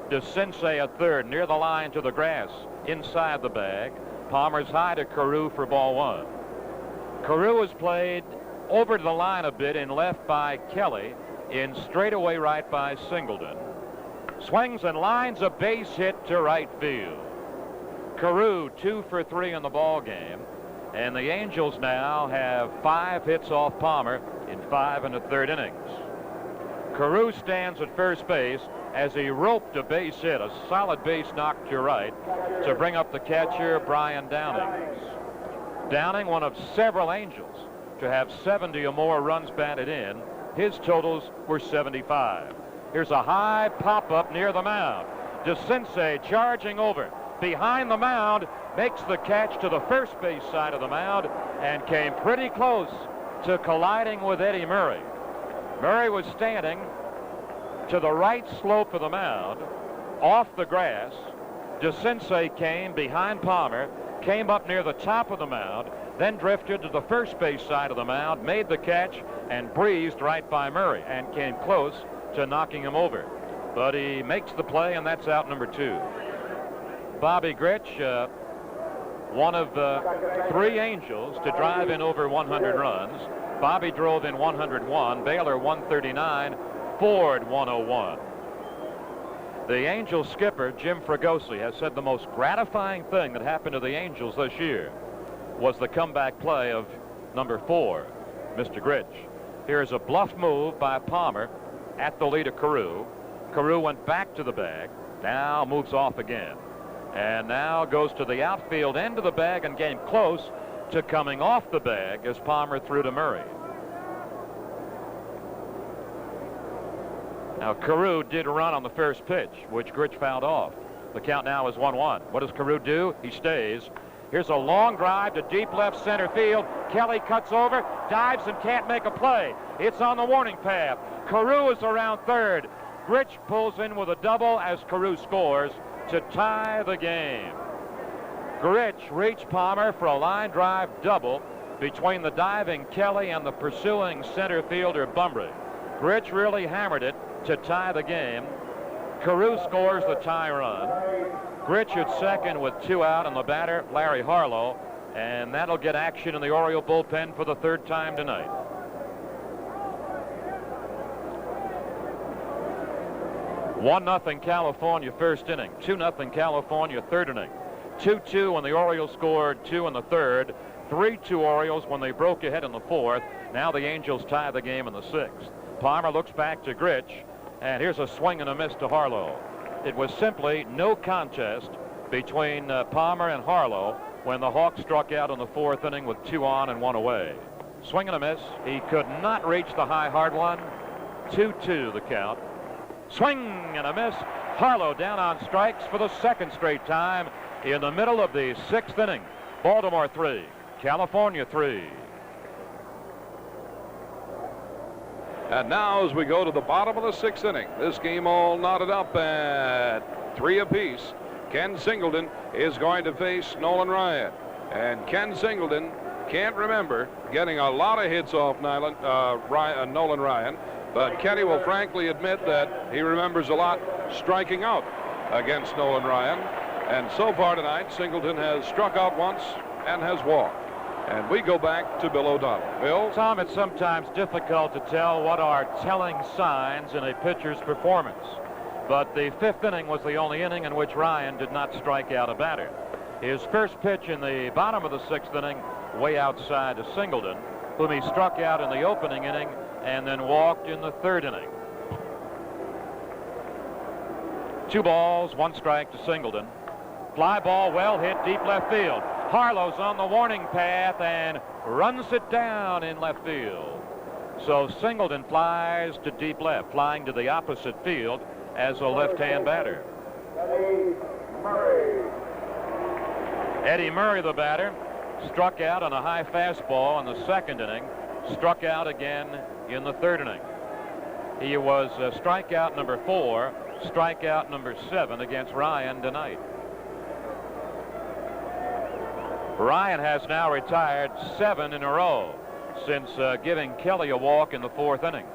DeCinces at 3rd, near the line to the grass, inside the bag. Palmer's high to Carew for ball 1. Carew is played over to the line a bit in left by Kelly, in straightaway right by Singleton. Swings and lines a base hit to right field. Carew 2 for 3 in the ball game, and the Angels now have 5 hits off Palmer in 5 1/3 innings. Carew stands at first base as he roped a base hit, a solid base knock to right, to bring up the catcher, Brian Downing. Downing, one of several Angels to have 70 or more runs batted in. His totals were 75. Here's a high pop-up near the mound. DeCinces charging over behind the mound, makes the catch to the first base side of the mound and came pretty close to colliding with Eddie Murray. Murray was standing to the right slope of the mound, off the grass. DeCinces came behind Palmer, came up near the top of the mound, then drifted to the first base side of the mound, made the catch, and breezed right by Murray, and came close to knocking him over. But he makes the play, and that's out number 2. Bobby Grich, one of the 3 Angels to drive in over 100 runs. Bobby drove in 101, Baylor 139, Ford 101. The Angels skipper, Jim Fregosi, has said the most gratifying thing that happened to the Angels this year was the comeback play of number 4, Mr. Grich. Here's a bluff move by Palmer at the lead of Carew. Carew went back to the bag, now moves off again, and now goes to the outfield end of the bag and came close to coming off the bag as Palmer threw to Murray. Now, Carew did run on the first pitch, which Grich fouled off. The count now is 1-1. What does Carew do? He stays. Here's a long drive to deep left center field. Kelly cuts over, dives, and can't make a play. It's on the warning path. Carew is around 3rd. Grich pulls in with a double as Carew scores to tie the game. Grich reached Palmer for a line drive double between the diving Kelly and the pursuing center fielder Bumbry. Grich really hammered it to tie the game. Carew scores the tie run. Grich at second with 2 out, and the batter, Larry Harlow, And that'll get action in the Oriole bullpen for the third time tonight. One nothing California first inning. 2-0 California third inning. 2-2 when the Orioles scored 2 in the third. 3-2 Orioles when they broke ahead in the fourth. Now the Angels tie the game in the sixth. Palmer looks back to Grich, and here's a swing and a miss to Harlow. It was simply no contest between Palmer and Harlow when the Hawks struck out in the fourth inning with 2 on and 1 away. Swing and a miss. He could not reach the high hard one. 2-2 the count. Swing and a miss. Harlow down on strikes for the second straight time in the middle of the sixth inning. Baltimore 3, California 3. And now as we go to the bottom of the sixth inning, this game all knotted up at 3 apiece. Ken Singleton is going to face Nolan Ryan. And Ken Singleton can't remember getting a lot of hits off Nolan Ryan. But Kenny will frankly admit that he remembers a lot striking out against Nolan Ryan. And so far tonight, Singleton has struck out once and has walked. And we go back to Bill O'Donnell. Bill? Tom, it's sometimes difficult to tell what are telling signs in a pitcher's performance. But the fifth inning was the only inning in which Ryan did not strike out a batter. His first pitch in the bottom of the sixth inning, way outside to Singleton, whom he struck out in the opening inning and then walked in the third inning. 2 balls, 1 strike to Singleton. Fly ball well hit deep left field. Harlow's on the warning path and runs it down in left field. So Singleton flies to deep left, flying to the opposite field as a left-hand batter. Eddie Murray, the batter, struck out on a high fastball in the second inning, struck out again in the third inning. He was strikeout number 4, strikeout number 7 against Ryan tonight. Ryan has now retired 7 in a row since giving Kelly a walk in the fourth inning.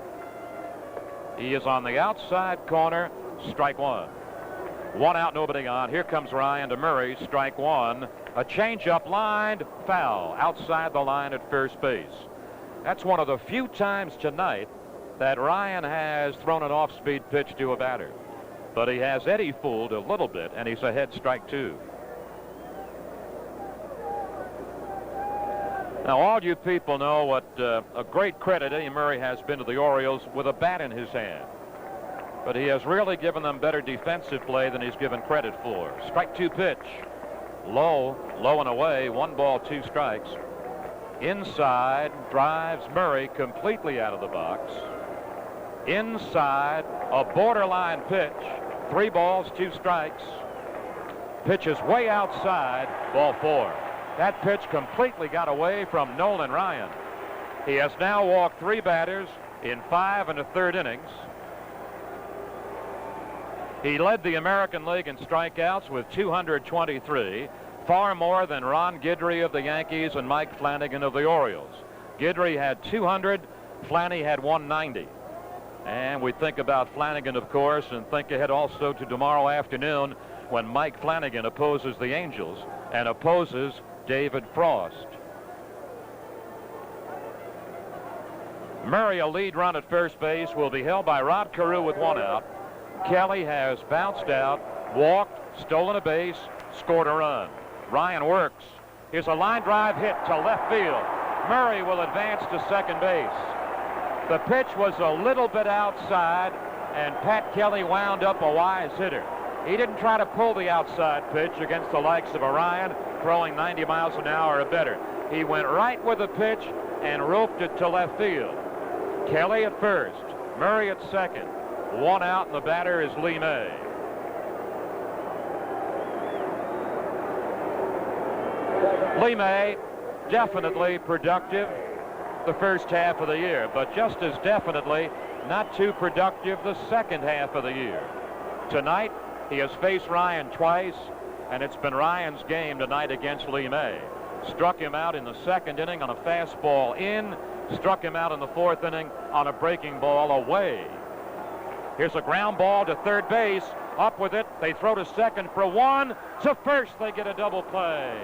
He is on the outside corner, strike 1. 1 out, nobody on. Here comes Ryan to Murray, strike 1. A changeup lined foul outside the line at first base. That's one of the few times tonight that Ryan has thrown an off-speed pitch to a batter. But he has Eddie fooled a little bit, and he's ahead, strike 2. Now, all you people know what a great credit Eddie Murray has been to the Orioles with a bat in his hand. But he has really given them better defensive play than he's given credit for. Strike 2 pitch. Low and away. 1 ball, 2 strikes. Inside, drives Murray completely out of the box. Inside, a borderline pitch. 3 balls, 2 strikes. Pitch is way outside, ball 4. That pitch completely got away from Nolan Ryan. He has now walked 3 batters in 5 1/3 innings. He led the American League in strikeouts with 223, far more than Ron Guidry of the Yankees and Mike Flanagan of the Orioles. Guidry had 200, Flanny had 190. And we think about Flanagan, of course, and think ahead also to tomorrow afternoon when Mike Flanagan opposes the Angels and opposes David Frost. Murray, a lead run at first base, will be held by Rod Carew with 1 out. Kelly has bounced out, walked, stolen a base, scored a run. Ryan works. Here's a line drive hit to left field. Murray will advance to second base. The pitch was a little bit outside, and Pat Kelly wound up a wise hitter. He didn't try to pull the outside pitch against the likes of Ryan, throwing 90 miles an hour or better. He went right with the pitch and roped it to left field. Kelly at first, Murray at second. 1 out, and the batter is Lee May. Lee May, definitely productive the first half of the year, but just as definitely not too productive the second half of the year. Tonight, he has faced Ryan twice, and it's been Ryan's game tonight against Lee May. Struck him out in the second inning on a fastball in, struck him out in the fourth inning on a breaking ball away. Here's a ground ball to third base. Up with it. They throw to second for 1. To first, they get a double play.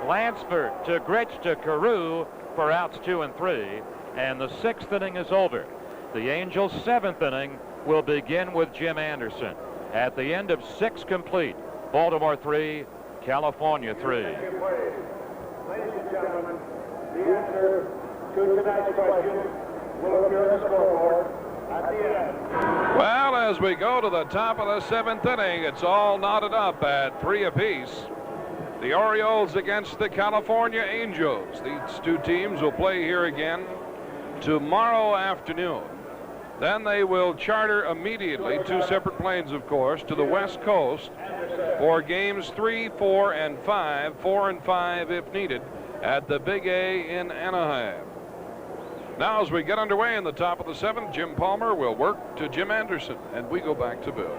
Lansford to Grich to Carew for outs 2 and 3, and the 6th inning is over. The Angels' 7th inning will begin with Jim Anderson. At the end of 6 complete, Baltimore 3, California 3. Ladies and gentlemen, the answer to tonight's question will appear on the scoreboard at the end. Well, as we go to the top of the 7th inning, it's all knotted up at 3 apiece. The Orioles against the California Angels. These two teams will play here again tomorrow afternoon. Then they will charter immediately, 2 separate planes, of course, to the West Coast for games 3, 4, and 5, 4 and 5 if needed, at the Big A in Anaheim. Now, as we get underway in the top of the 7th, Jim Palmer will work to Jim Anderson, and we go back to Bill.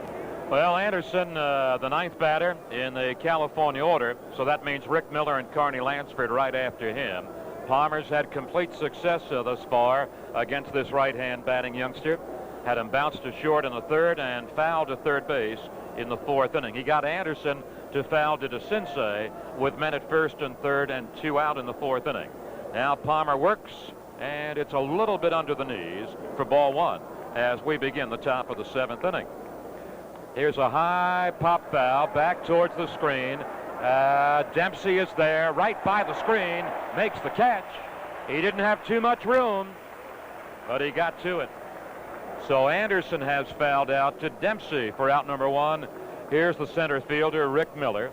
Well, Anderson, the 9th batter in the California order, so that means Rick Miller and Carney Lansford right after him. Palmer's had complete success thus far against this right-hand batting youngster. Had him bounced to short in the 3rd and fouled to 3rd base in the 4th inning. He got Anderson to foul to DeCinces with men at 1st and 3rd and 2 out in the 4th inning. Now Palmer works, and it's a little bit under the knees for ball 1 as we begin the top of the 7th inning. Here's a high pop foul back towards the screen. Dempsey is there right by the screen, makes the catch. He didn't have too much room, but he got to it. So Anderson has fouled out to Dempsey for out number 1. Here's the center fielder, Rick Miller.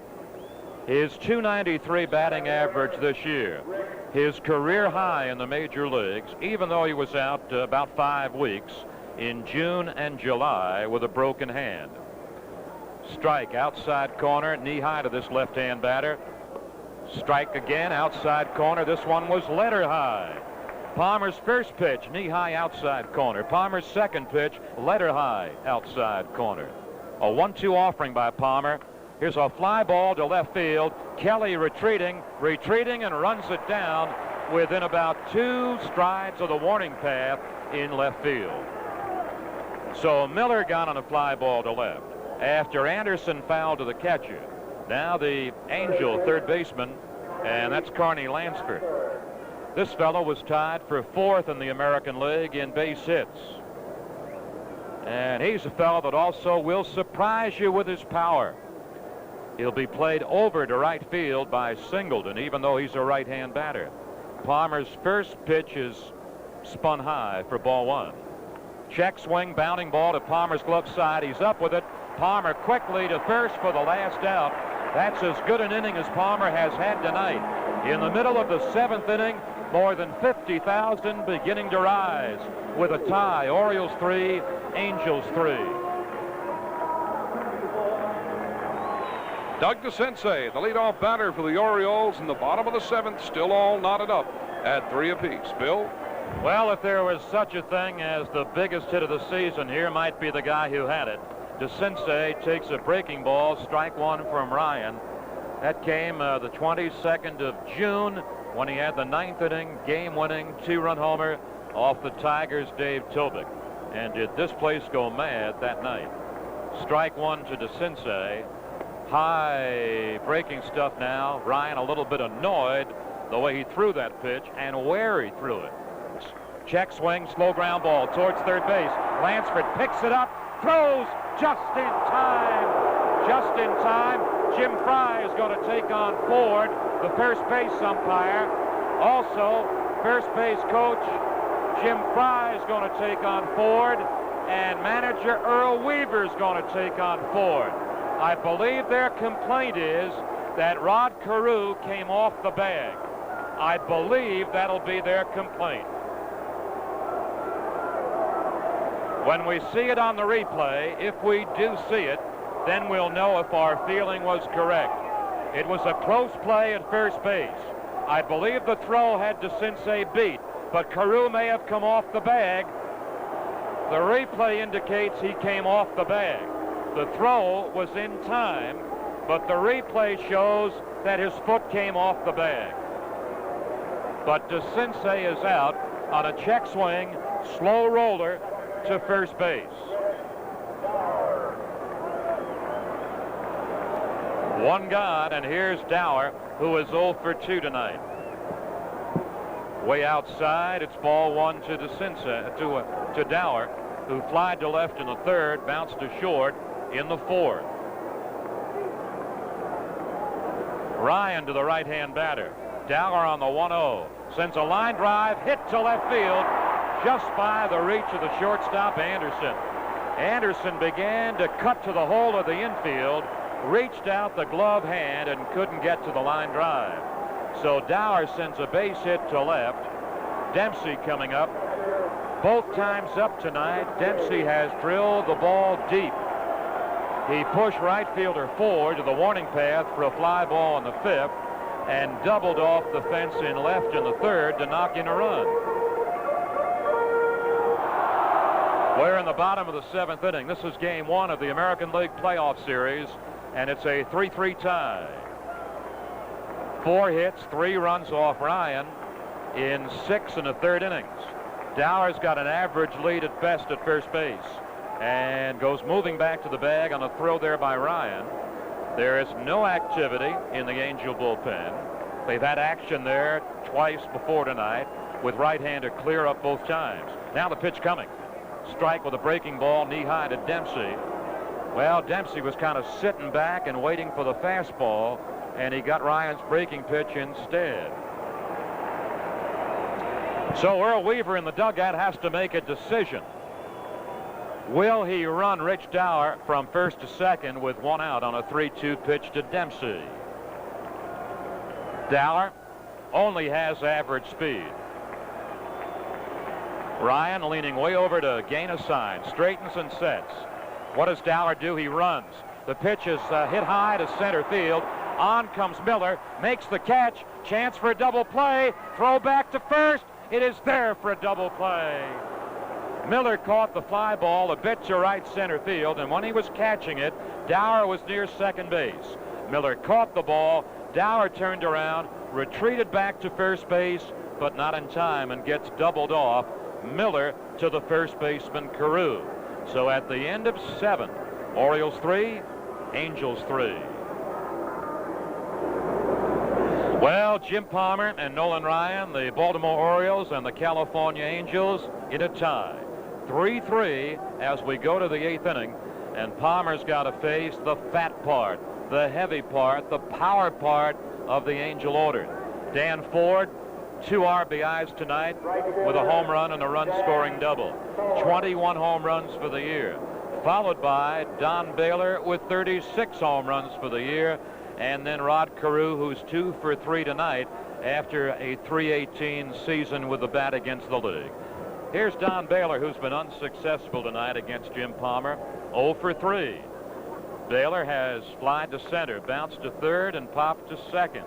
His .293 batting average this year, his career high in the major leagues, even though he was out about 5 weeks in June and July with a broken hand. Strike outside corner, knee high to this left-hand batter. Strike again outside corner. This one was letter high. Palmer's first pitch, knee high outside corner. Palmer's second pitch, letter high outside corner. A 1-2 offering by Palmer. Here's a fly ball to left field. Kelly retreating and runs it down within about 2 strides of the warning path in left field. So Miller got on a fly ball to left after Anderson fouled to the catcher. Now the Angel third baseman, and that's Carney Lansford. This fellow was tied for 4th in the American League in base hits. And he's a fellow that also will surprise you with his power. He'll be played over to right field by Singleton, even though he's a right-hand batter. Palmer's first pitch is spun high for ball 1. Check swing, bounding ball to Palmer's glove side. He's up with it. Palmer quickly to first for the last out. That's as good an inning as Palmer has had tonight. In the middle of the 7th inning, more than 50,000 beginning to rise with a tie. Orioles 3, Angels 3. Doug DeCinces, the leadoff batter for the Orioles in the bottom of the 7th, still all knotted up at 3 apiece. Bill? Well, if there was such a thing as the biggest hit of the season, here might be the guy who had it. DeCinces takes a breaking ball, strike 1 from Ryan. That came the 22nd of June when he had the 9th inning, game-winning 2-run homer off the Tigers' Dave Tobick. And did this place go mad that night? Strike 1 to DeCinces. High breaking stuff now. Ryan a little bit annoyed the way he threw that pitch and where he threw it. Check swing, slow ground ball towards third base. Lansford picks it up, throws just in time. Just in time. Jim Fry is going to take on Ford, the first base umpire. Also, first base coach Jim Fry is going to take on Ford, and manager Earl Weaver is going to take on Ford. I believe their complaint is that Rod Carew came off the bag. I believe that'll be their complaint. When we see it on the replay, if we do see it, then we'll know if our feeling was correct. It was a close play at first base. I believe the throw had DeCinces beat, but Carew may have come off the bag. The replay indicates he came off the bag. The throw was in time, but the replay shows that his foot came off the bag. But DeCinces is out on a check swing, slow roller to first base. One gone, and here's Dower, who is 0 for 2 tonight. Way outside, it's ball one to to Dower, who flied to left in the third, bounced to short in the fourth. Ryan to the right-hand batter. Dower on the 1-0. Sends a line drive, hit to left field, just by the reach of the shortstop, Anderson. Anderson began to cut to the hole of the infield, reached out the glove hand, and couldn't get to the line drive. So Dower sends a base hit to left. Dempsey coming up. Both times up tonight, Dempsey has drilled the ball deep. He pushed right fielder forward to the warning path for a fly ball in the fifth and doubled off the fence in left in the third to knock in a run. We're in the bottom of the seventh inning. This is game one of the American League Playoff Series, and it's a 3-3 tie. 4 hits, 3 runs off Ryan in 6 and a third innings. Dower's got an average lead at best at first base and goes moving back to the bag on a throw there by Ryan. There is no activity in the Angel bullpen. They've had action there twice before tonight with right-hander clear up both times. Now the pitch coming. Strike with a breaking ball knee-high to Dempsey. Well, Dempsey was kind of sitting back and waiting for the fastball, and he got Ryan's breaking pitch instead. So Earl Weaver in the dugout has to make a decision. Will he run Rich Dower from first to second with 1 out on a 3-2 pitch to Dempsey? Dower only has average speed. Ryan leaning way over to gain a sign, straightens and sets. What does Dower do? He runs. The pitch is hit high to center field. On comes Miller, makes the catch, chance for a double play, throw back to first. It is there for a double play. Miller caught the fly ball a bit to right center field, and when he was catching it, Dower was near second base. Miller caught the ball, Dower turned around, retreated back to first base, but not in time, and gets doubled off. Miller to the first baseman, Carew. So at the end of 7, Orioles 3, Angels 3. Well, Jim Palmer and Nolan Ryan, the Baltimore Orioles and the California Angels in a tie. 3-3 as we go to the 8th inning, and Palmer's got to face the fat part, the heavy part, the power part of the Angel order. Dan Ford, 2 RBIs tonight with a home run and a run-scoring double. 21 home runs for the year. Followed by Don Baylor with 36 home runs for the year. And then Rod Carew, who's 2 for 3 tonight after a .318 season with the bat against the league. Here's Don Baylor, who's been unsuccessful tonight against Jim Palmer, 0 for 3. Baylor has flied to center, bounced to third, and popped to second.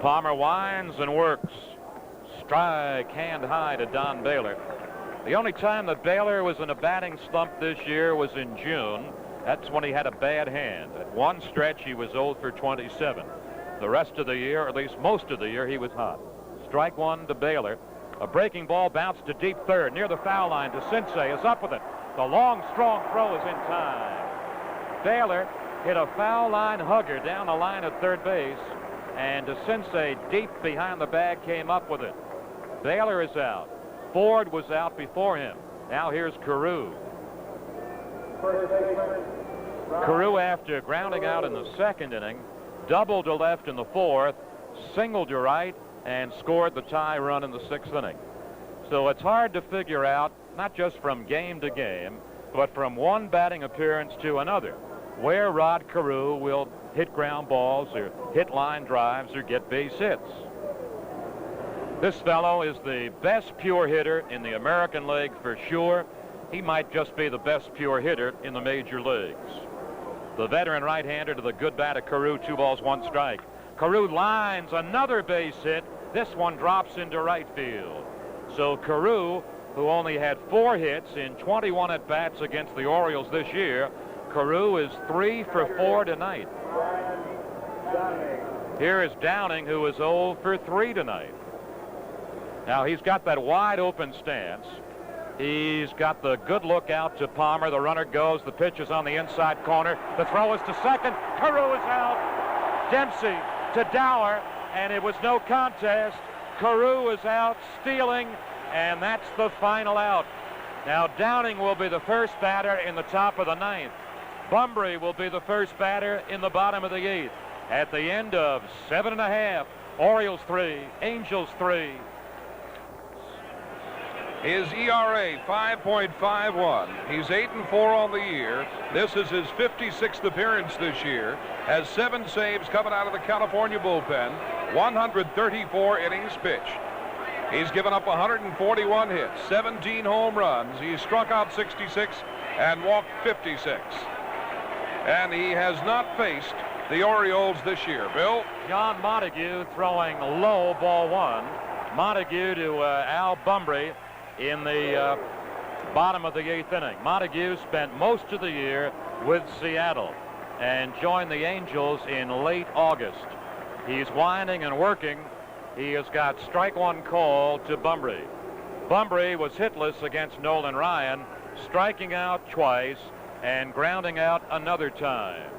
Palmer winds and works. Strike hand high to Don Baylor. The only time that Baylor was in a batting slump this year was in June. That's when he had a bad hand. At one stretch, he was 0 for 27. The rest of the year, or at least most of the year, he was hot. Strike one to Baylor. A breaking ball bounced to deep third near the foul line. DeCinces is up with it. The long, strong throw is in time. Baylor hit a foul line hugger down the line at third base, and DeCinces deep behind the bag came up with it. Baylor is out. Ford was out before him. Now here's Carew. Carew, after grounding out in the second inning, doubled to left in the fourth, singled to right, and scored the tie run in the 6th inning. So it's hard to figure out, not just from game to game, but from one batting appearance to another, where Rod Carew will hit ground balls or hit line drives or get base hits. This fellow is the best pure hitter in the American League for sure. He might just be the best pure hitter in the major leagues. The veteran right-hander to the good bat of Carew, 2 balls, 1 strike. Carew lines another base hit. This one drops into right field. So Carew, who only had 4 hits in 21 at-bats against the Orioles this year, Carew is 3 for 4 tonight. Here is Downing, who is 0 for 3 tonight. Now he's got that wide open stance. He's got the good look out to Palmer. The runner goes. The pitch is on the inside corner. The throw is to second. Carew is out. Dempsey to Dower, and it was no contest. Carew is out, stealing, and that's the final out. Now Downing will be the first batter in the top of the 9th. Bunbury will be the first batter in the bottom of the 8th. At the end of 7.5, Orioles 3, Angels 3. His ERA 5.51. He's 8-4 on the year. This is his 56th appearance this year. Has 7 saves coming out of the California bullpen. 134 innings pitched. He's given up 141 hits, 17 home runs. He struck out 66 and walked 56. And he has not faced the Orioles this year. Bill? John Montague throwing low, ball 1. Montague to Al Bunbury in the bottom of the 8th inning. Montague spent most of the year with Seattle and joined the Angels in late August. He's winding and working. He has got strike 1 call to Bunbury. Bunbury was hitless against Nolan Ryan, striking out twice and grounding out another time.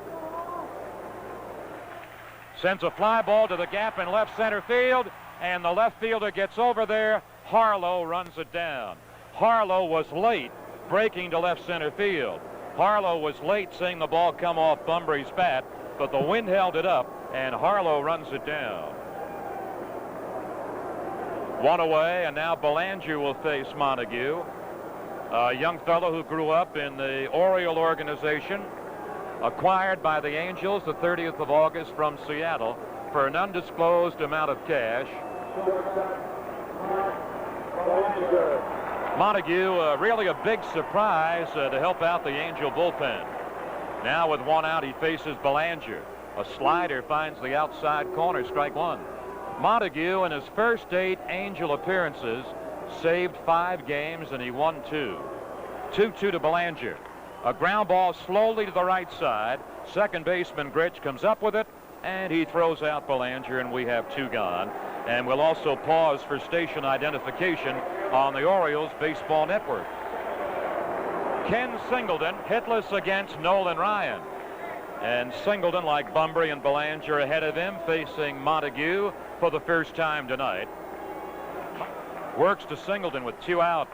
Sends a fly ball to the gap in left center field, and the left fielder gets over there. Harlow runs it down. Harlow was late breaking to left center field. Harlow was late seeing the ball come off Bunbury's bat, but the wind held it up, and Harlow runs it down. 1 away, and now Belanger will face Montague, a young fellow who grew up in the Oriole organization, acquired by the Angels the 30th of August from Seattle for an undisclosed amount of cash. Montague, really a big surprise to help out the Angel bullpen. Now with 1 out, he faces Belanger. A slider finds the outside corner, strike 1. Montague, in his first 8 Angel appearances, saved 5 games, and he won 2. 2-2 to Belanger. A ground ball slowly to the right side. Second baseman Gritch comes up with it, and he throws out Belanger, and we have 2 gone. And we'll also pause for station identification on the Orioles Baseball Network. Ken Singleton hitless against Nolan Ryan. And Singleton, like Bunbury and Belanger ahead of him, facing Montague for the first time tonight. Works to Singleton with 2 out.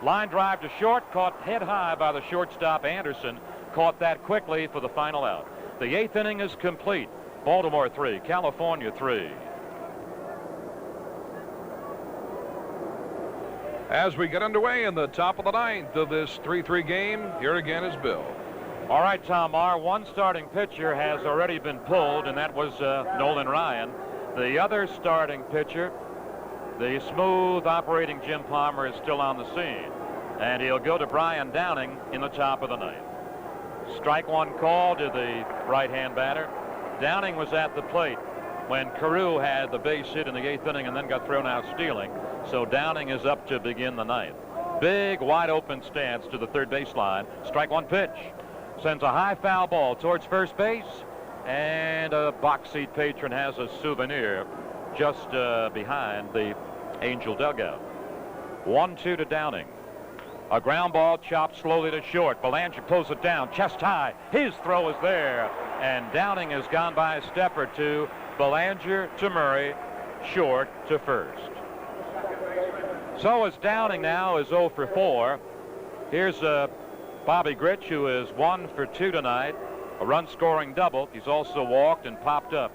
Line drive to short, caught head high by the shortstop Anderson. Caught that quickly for the final out. The 8th inning is complete. Baltimore 3, California 3. As we get underway in the top of the 9th of this 3-3 game, here again is Bill. All right, Tom, our 1 starting pitcher has already been pulled, and that was Nolan Ryan. The other starting pitcher, the smooth operating Jim Palmer, is still on the scene, and he'll go to Brian Downing in the top of the 9th. Strike 1 call to the right-hand batter. Downing was at the plate when Carew had the base hit in the 8th inning and then got thrown out stealing. So Downing is up to begin the 9th. Big wide open stance to the third baseline. Strike 1 pitch. Sends a high foul ball towards first base, and a box seat patron has a souvenir just behind the Angel dugout. 1-2 to Downing. A ground ball chopped slowly to short. Belanger pulls it down, chest high. His throw is there, and Downing has gone by a step or 2. Belanger to Murray, short to first. So as Downing now is 0 for 4. Here's Bobby Gritch, who is 1 for 2 tonight. A run-scoring double. He's also walked and popped up.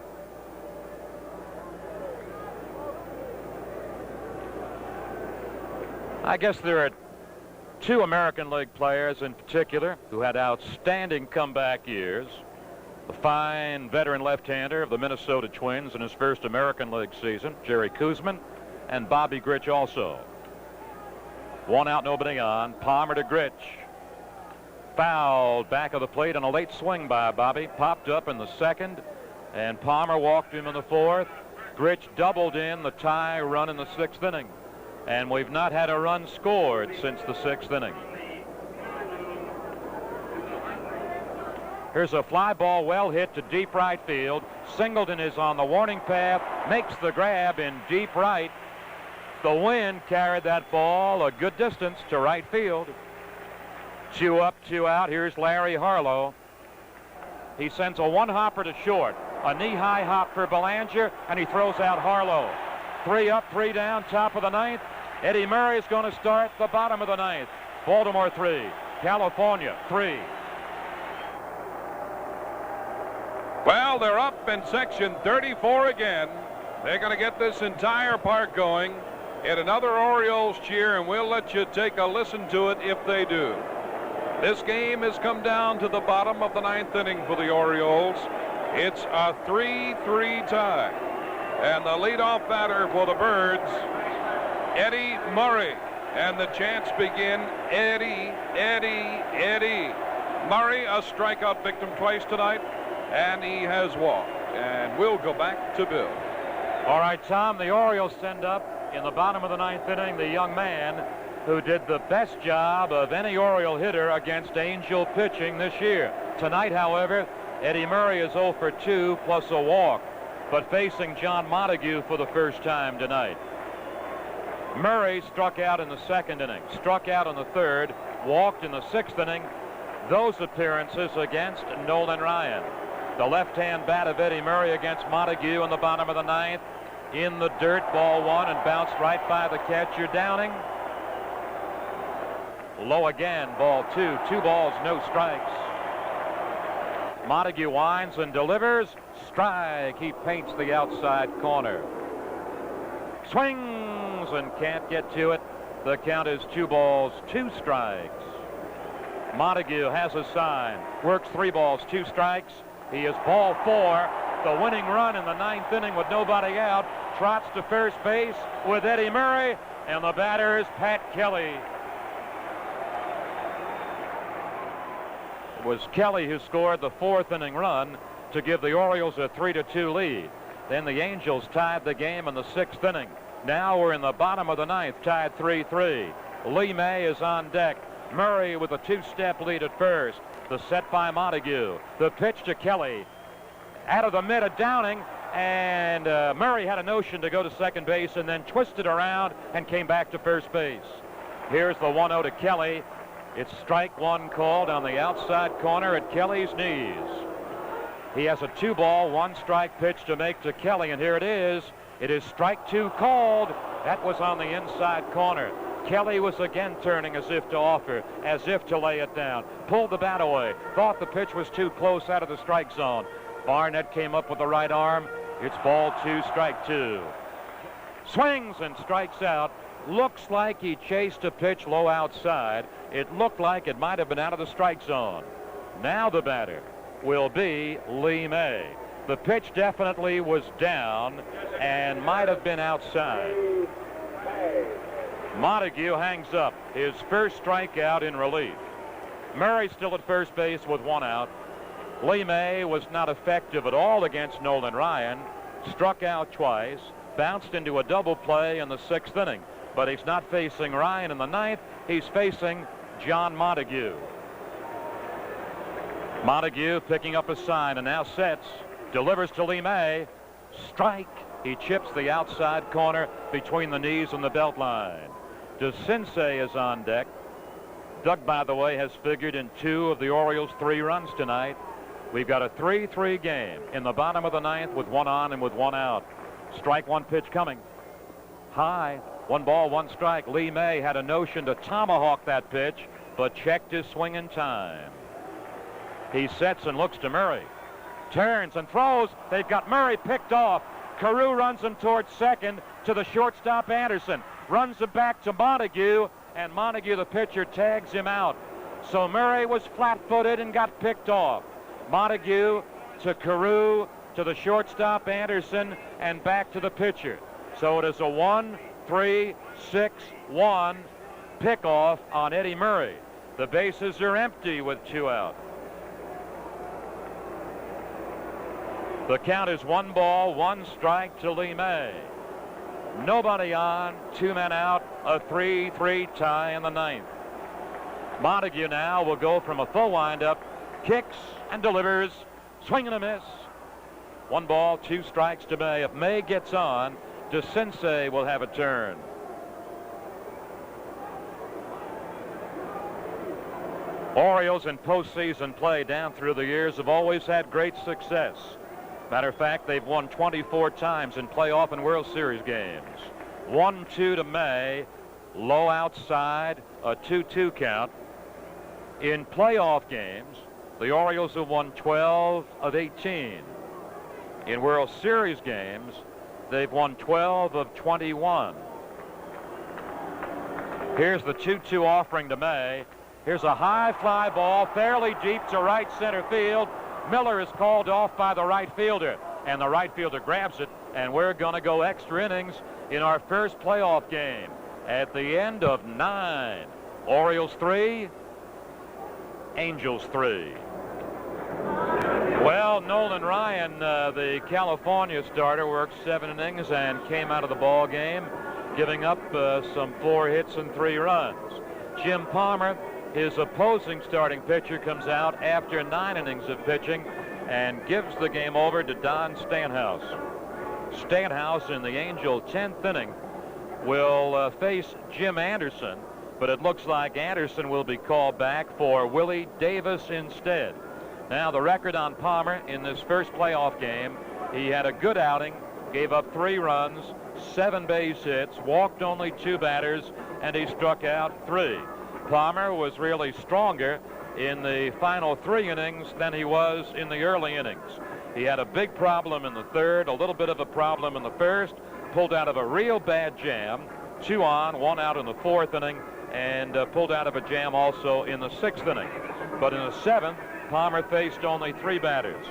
I guess there are 2 American League players in particular who had outstanding comeback years. The fine veteran left-hander of the Minnesota Twins in his first American League season, Jerry Koosman, and Bobby Gritch also. 1 out, nobody on. Palmer to Gritch. Fouled back of the plate on a late swing by Bobby. Popped up in the 2nd, and Palmer walked him in the 4th. Gritch doubled in the tie run in the 6th inning. And we've not had a run scored since the 6th inning. Here's a fly ball well hit to deep right field. Singleton is on the warning path, makes the grab in deep right. The wind carried that ball a good distance to right field. 2 up, 2 out. Here's Larry Harlow. He sends a one-hopper to short. A knee-high hop for Belanger, and he throws out Harlow. 3 up, 3 down, top of the 9th. Eddie Murray is going to start the bottom of the 9th. Baltimore 3, California 3. Well, they're up in section 34 again. They're going to get this entire park going in another Orioles cheer, and we'll let you take a listen to it if they do. This game has come down to the bottom of the 9th inning for the Orioles. It's a 3-3 tie. And the leadoff batter for the Birds, Eddie Murray. And the chants begin, Eddie, Eddie, Eddie. Murray, a strikeout victim twice tonight, and he has walked. And we'll go back to Bill. All right, Tom, the Orioles send up in the bottom of the 9th inning the young man who did the best job of any Oriole hitter against Angel pitching this year. Tonight, however, Eddie Murray is 0 for 2 plus a walk, but facing John Montague for the first time tonight. Murray struck out in the 2nd inning, struck out in the 3rd, walked in the 6th inning. Those appearances against Nolan Ryan. The left-hand bat of Eddie Murray against Montague in the bottom of the 9th. In the dirt, ball 1, and bounced right by the catcher Downing. Low again, ball 2. 2 balls, no strikes. Montague winds and delivers. Strike. He paints the outside corner. Swings and can't get to it. The count is 2 balls, 2 strikes. Montague has a sign. Works 3 balls, 2 strikes. He is ball 4. The winning run in the 9th inning with nobody out. Trots to first base with Eddie Murray, and the batter is Pat Kelly. It was Kelly who scored the 4th inning run to give the Orioles a 3-2 lead. Then the Angels tied the game in the 6th inning. Now we're in the bottom of the 9th, tied 3-3. Lee May is on deck. Murray with a 2-step lead at first. The set by Montague. The pitch to Kelly. Out of the mid of Downing, and Murray had a notion to go to second base and then twisted around and came back to first base. Here's the 1-0 to Kelly. It's strike 1 called on the outside corner at Kelly's knees. He has a 2-ball, 1-strike pitch to make to Kelly, and here it is. It is strike 2 called. That was on the inside corner. Kelly was again turning as if to offer, as if to lay it down. Pulled the bat away. Thought the pitch was too close out of the strike zone. Barnett came up with the right arm. It's ball 2, strike 2. Swings and strikes out. Looks like he chased a pitch low outside. It looked like it might have been out of the strike zone. Now the batter will be Lee May. The pitch definitely was down and might have been outside. Montague hangs up his first strikeout in relief. Murray still at first base with 1 out. Lee May was not effective at all against Nolan Ryan. Struck out twice. Bounced into a double play in the 6th inning. But he's not facing Ryan in the 9th. He's facing John Montague. Montague picking up a sign and now sets. Delivers to Lee May. Strike. He chips the outside corner between the knees and the belt line. DeCinces is on deck. Doug, by the way, has figured in 2 of the Orioles' 3 runs tonight. We've got a 3-3 game in the bottom of the 9th with 1 on and with 1 out. Strike 1 pitch coming. High. 1 ball, 1 strike. Lee May had a notion to tomahawk that pitch, but checked his swing in time. He sets and looks to Murray. Turns and throws. They've got Murray picked off. Carew runs him towards second to the shortstop Anderson. Runs him back to Montague, and Montague, the pitcher, tags him out. So Murray was flat-footed and got picked off. Montague to Carew to the shortstop Anderson and back to the pitcher. So it is a 1-3-6-1 pickoff on Eddie Murray. The bases are empty with 2 out. The count is 1 ball, 1 strike to Lee May. Nobody on, 2 men out, a 3-3 tie in the 9th. Montague now will go from a full windup, kicks and delivers, swing and a miss. 1 ball, 2 strikes to May. If May gets on, DeCinces will have a turn. Orioles in postseason play down through the years have always had great success. Matter of fact, they've won 24 times in playoff and World Series games. 1-2 to May, low outside, a 2-2 count. In playoff games, the Orioles have won 12 of 18. In World Series games, they've won 12 of 21. Here's the 2-2 offering to May. Here's a high fly ball, fairly deep to right center field. Miller is called off by the right fielder, and the right fielder grabs it, and we're going to go extra innings in our first playoff game. At the end of 9, Orioles 3, Angels 3. Well, Nolan Ryan, the California starter, worked 7 innings and came out of the ball game, giving up some 4 hits and 3 runs. Jim Palmer, his opposing starting pitcher, comes out after 9 innings of pitching and gives the game over to Don Stanhouse. Stanhouse in the Angel 10th inning will face Jim Anderson, but it looks like Anderson will be called back for Willie Davis instead. Now the record on Palmer in this first playoff game, he had a good outing, gave up 3 runs, 7 base hits, walked only 2 batters, and he struck out 3. Palmer was really stronger in the final 3 innings than he was in the early innings. He had a big problem in the 3rd, a little bit of a problem in the 1st, pulled out of a real bad jam, 2 on, 1 out in the 4th inning, and pulled out of a jam also in the 6th inning. But in the 7th, Palmer faced only 3 batters.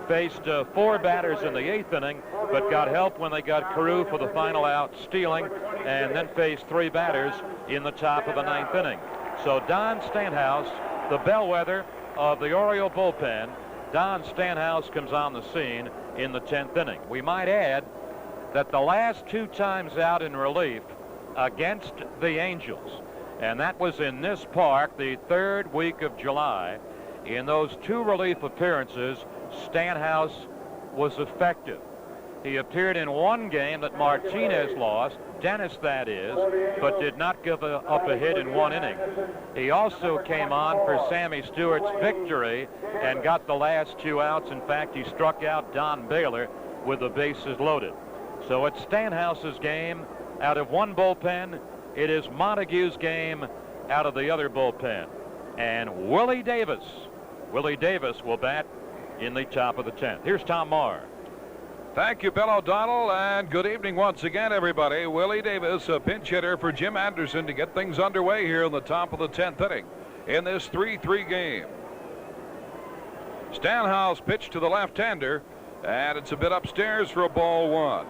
Faced 4 batters in the 8th inning, but got help when they got Carew for the final out, stealing, and then faced 3 batters in the top of the 9th inning. So Don Stanhouse, the bellwether of the Oriole bullpen, Don Stanhouse comes on the scene in the 10th inning. We might add that the last 2 times out in relief against the Angels, and that was in this park the 3rd week of July, in those 2 relief appearances, Stanhouse was effective. He appeared in 1 game that Martinez lost, Dennis that is, but did not give up a hit in 1 inning. He also came on for Sammy Stewart's victory and got the last 2 outs. In fact, he struck out Don Baylor with the bases loaded. So it's Stanhouse's game out of 1 bullpen. It is Montague's game out of the other bullpen. And Willie Davis will bat in the top of the 10th. Here's Tom Marr. Thank you, Bill O'Donnell, and good evening once again, everybody. Willie Davis, a pinch hitter for Jim Anderson to get things underway here in the top of the 10th inning in this 3-3 game. Stanhouse pitched to the left-hander, and it's a bit upstairs for a ball 1.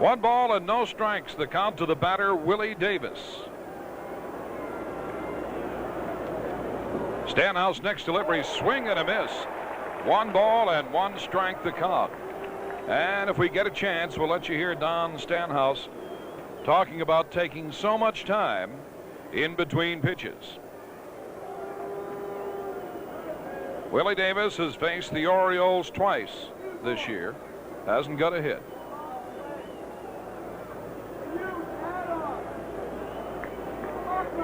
1 ball and no strikes, the count to the batter, Willie Davis. Stanhouse next delivery, swing and a miss. 1 ball and 1 strike the count. And if we get a chance, we'll let you hear Don Stanhouse talking about taking so much time in between pitches. Willie Davis has faced the Orioles twice this year, hasn't got a hit.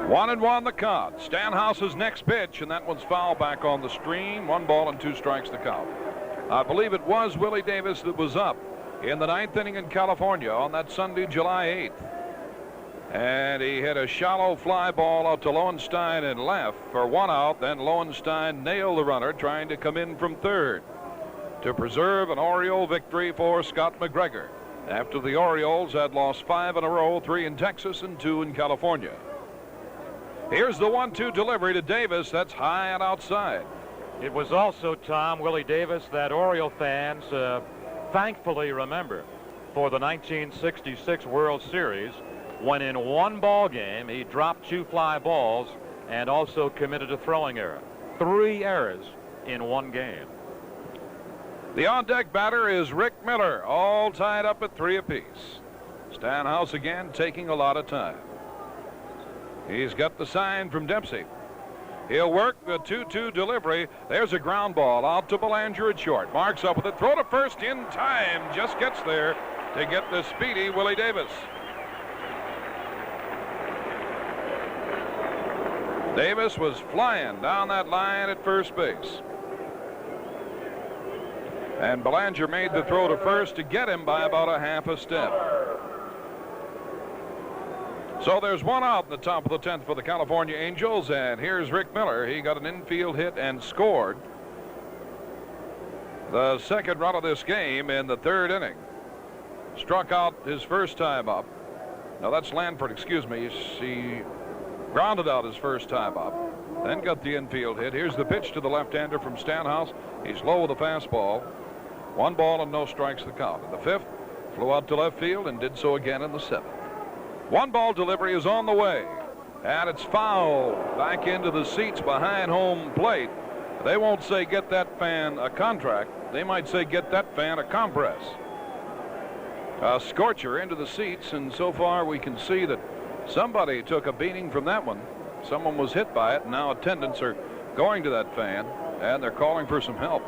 One and one the count. Stanhouse's next pitch, and that one's foul back on the screen. 1 ball and 2 strikes the count. I believe it was Willie Davis that was up in the 9th inning in California on that Sunday, July 8th. And he hit a shallow fly ball out to Lowenstein and left for 1 out. Then Lowenstein nailed the runner trying to come in from 3rd to preserve an Oriole victory for Scott McGregor after the Orioles had lost 5 in a row, 3 in Texas and 2 in California. Here's the 1-2 delivery to Davis. That's high and outside. It was also, Tom, Willie Davis, that Oriole fans thankfully remember for the 1966 World Series, when in 1 ball game he dropped 2 fly balls and also committed a throwing error. 3 errors in 1 game. The on-deck batter is Rick Miller, all tied up at 3 apiece. Stanhouse again taking a lot of time. He's got the sign from Dempsey. He'll work the 2-2 delivery. There's a ground ball out to Belanger at short. Marks up with it. Throw to first in time. Just gets there to get the speedy Willie Davis. Davis was flying down that line at first base. And Belanger made the throw to first to get him by about a half a step. So there's one out in the top of the 10th for the California Angels, and here's Rick Miller. He got an infield hit and scored the second run of this game in the third inning. Struck out his first time up. No, that's Lanford, excuse me. He grounded out his first time up, then got the infield hit. Here's the pitch to the left-hander from Stanhouse. He's low with a fastball. 1 ball and no strikes the count. In the 5th, flew out to left field and did so again in the 7th. 1 ball delivery is on the way, and it's foul back into the seats behind home plate. They won't say get that fan a contract. They might say get that fan a compress. A scorcher into the seats, and so far we can see that somebody took a beating from that one. Someone was hit by it, and now attendants are going to that fan, and they're calling for some help.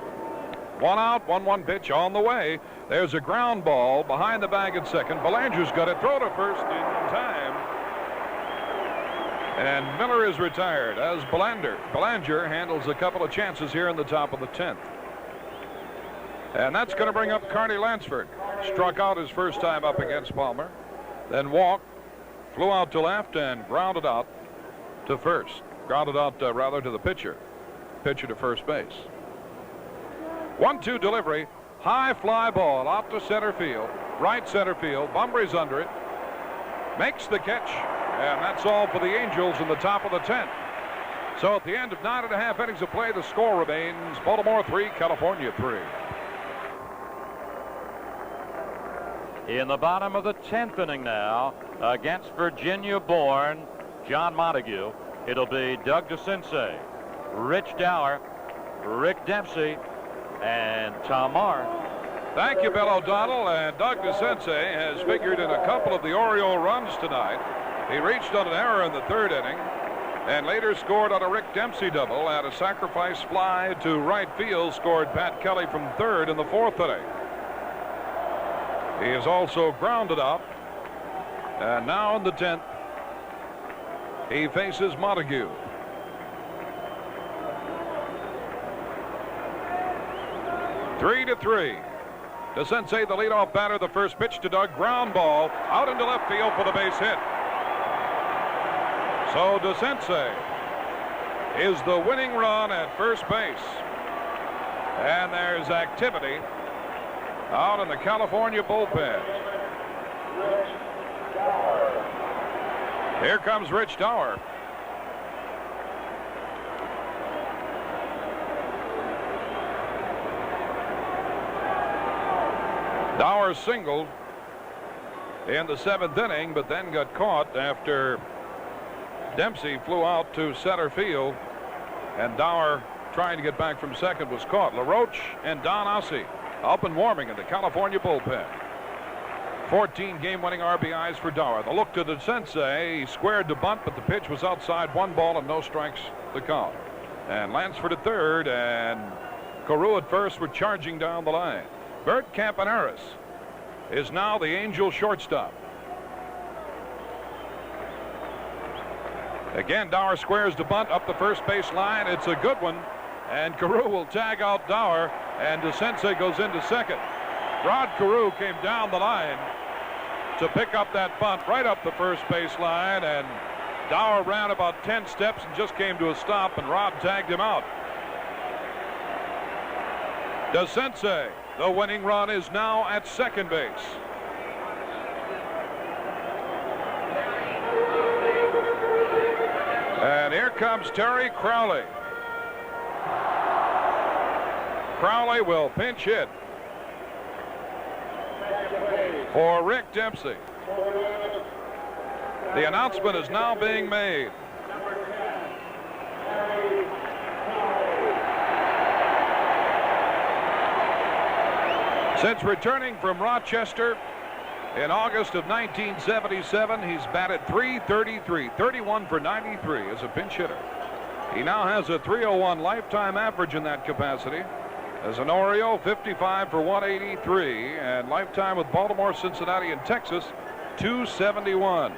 1 out, 1-1 pitch on the way. There's a ground ball behind the bag at second. Belanger's got it. Throw to first in time. And Miller is retired as Belanger handles a couple of chances here in the top of the 10th. And that's going to bring up Carney Lansford. Struck out his first time up against Palmer. Then walked, flew out to left, and grounded out to first. Grounded out, rather, to the pitcher. Pitcher to first base. 1-2 delivery. High fly ball out to center field. Right center field. Bumbry's under it. Makes the catch. And that's all for the Angels in the top of the 10th. So at the end of 9.5 innings of play, the score remains Baltimore 3, California 3. In the bottom of the 10th inning now, against Virginia-born John Montague, it'll be Doug DeCinces, Rich Dower, Rick Dempsey, and Tom Marr. Thank you, Bill O'Donnell. And Doug DeCinces has figured in a couple of the Oriole runs tonight. He reached on an error in the 3rd inning and later scored on a Rick Dempsey double, and a sacrifice fly to right field scored Pat Kelly from 3rd in the 4th inning. He is also grounded out, and now in the 10th he faces Montague. Three to 3. DeCinces, the leadoff batter. The first pitch to Doug. Ground ball out into left field for the base hit. So DeCinces is the winning run at first base. And there's activity out in the California bullpen. Here comes Rich Dower. Dower singled in the 7th inning, but then got caught after Dempsey flew out to center field, and Dower, trying to get back from second, was caught. LaRoche and Don Ossie up and warming in the California bullpen. 14 game-winning RBIs for Dower. The look to DeCinces. He squared the bunt, but the pitch was outside. 1 ball and no strikes the count. And Lansford at third and Carew at first were charging down the line. Bert Campaneris is now the Angel shortstop. Again, Dower squares the bunt up the first base line. It's a good one, and Carew will tag out Dower, and DeCinces goes into second. Rod Carew came down the line to pick up that bunt right up the first base line, and Dower ran about 10 steps and just came to a stop, and Rod tagged him out. DeCinces, the winning run, is now at second base. And here comes Terry Crowley. Crowley will pinch hit for Rick Dempsey. The announcement is now being made. Since returning from Rochester in August of 1977, he's batted .333, 31 for 93 as a pinch hitter. He now has a .301 lifetime average in that capacity. As an Oriole, 55 for 183, and lifetime with Baltimore, Cincinnati, and Texas, .271.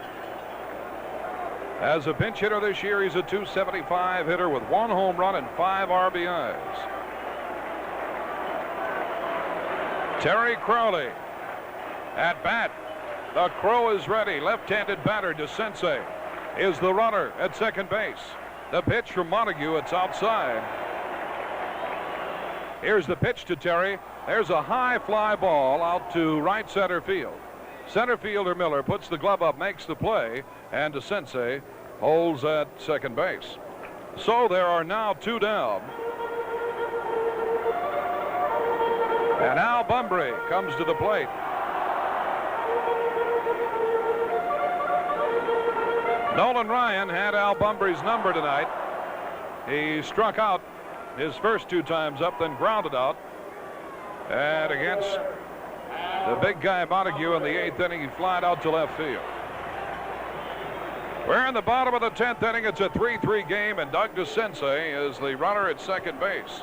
As a pinch hitter this year, he's a .275 hitter with 1 home run and 5 RBIs. Terry Crowley at bat. The Crow is ready. Left-handed batter DeSensei is the runner at second base. The pitch from Montague, it's outside. Here's the pitch to Terry. There's a high fly ball out to right center field. Center fielder Miller puts the glove up, makes the play, and DeSensei holds at second base. So there are now 2 down. And Al Bunbury comes to the plate. Nolan Ryan had Al Bunbury's number tonight. He struck out his first 2 times up, then grounded out. And against the big guy Montague in the 8th inning, he flied out to left field. We're in the bottom of the 10th inning. It's a 3-3 game, and Doug DeSensei is the runner at second base.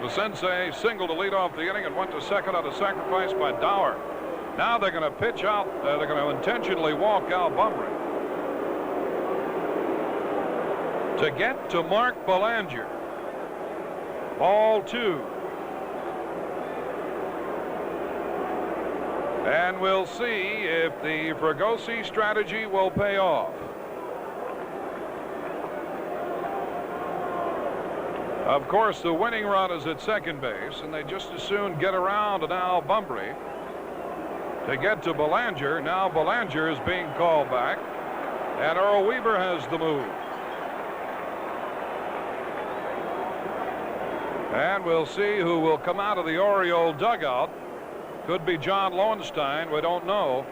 DeSensei singled to lead off the inning and went to second on a sacrifice by Dower. Now they're going to pitch out. They're going to intentionally walk Al Bunbury to get to Mark Belanger. Ball 2. And we'll see if the Fregosi strategy will pay off. Of course, the winning run is at second base, and they just as soon get around to Al Bunbury to get to Belanger. Now Belanger is being called back, and Earl Weaver has the move. And we'll see who will come out of the Oriole dugout. Could be John Lowenstein. We don't know.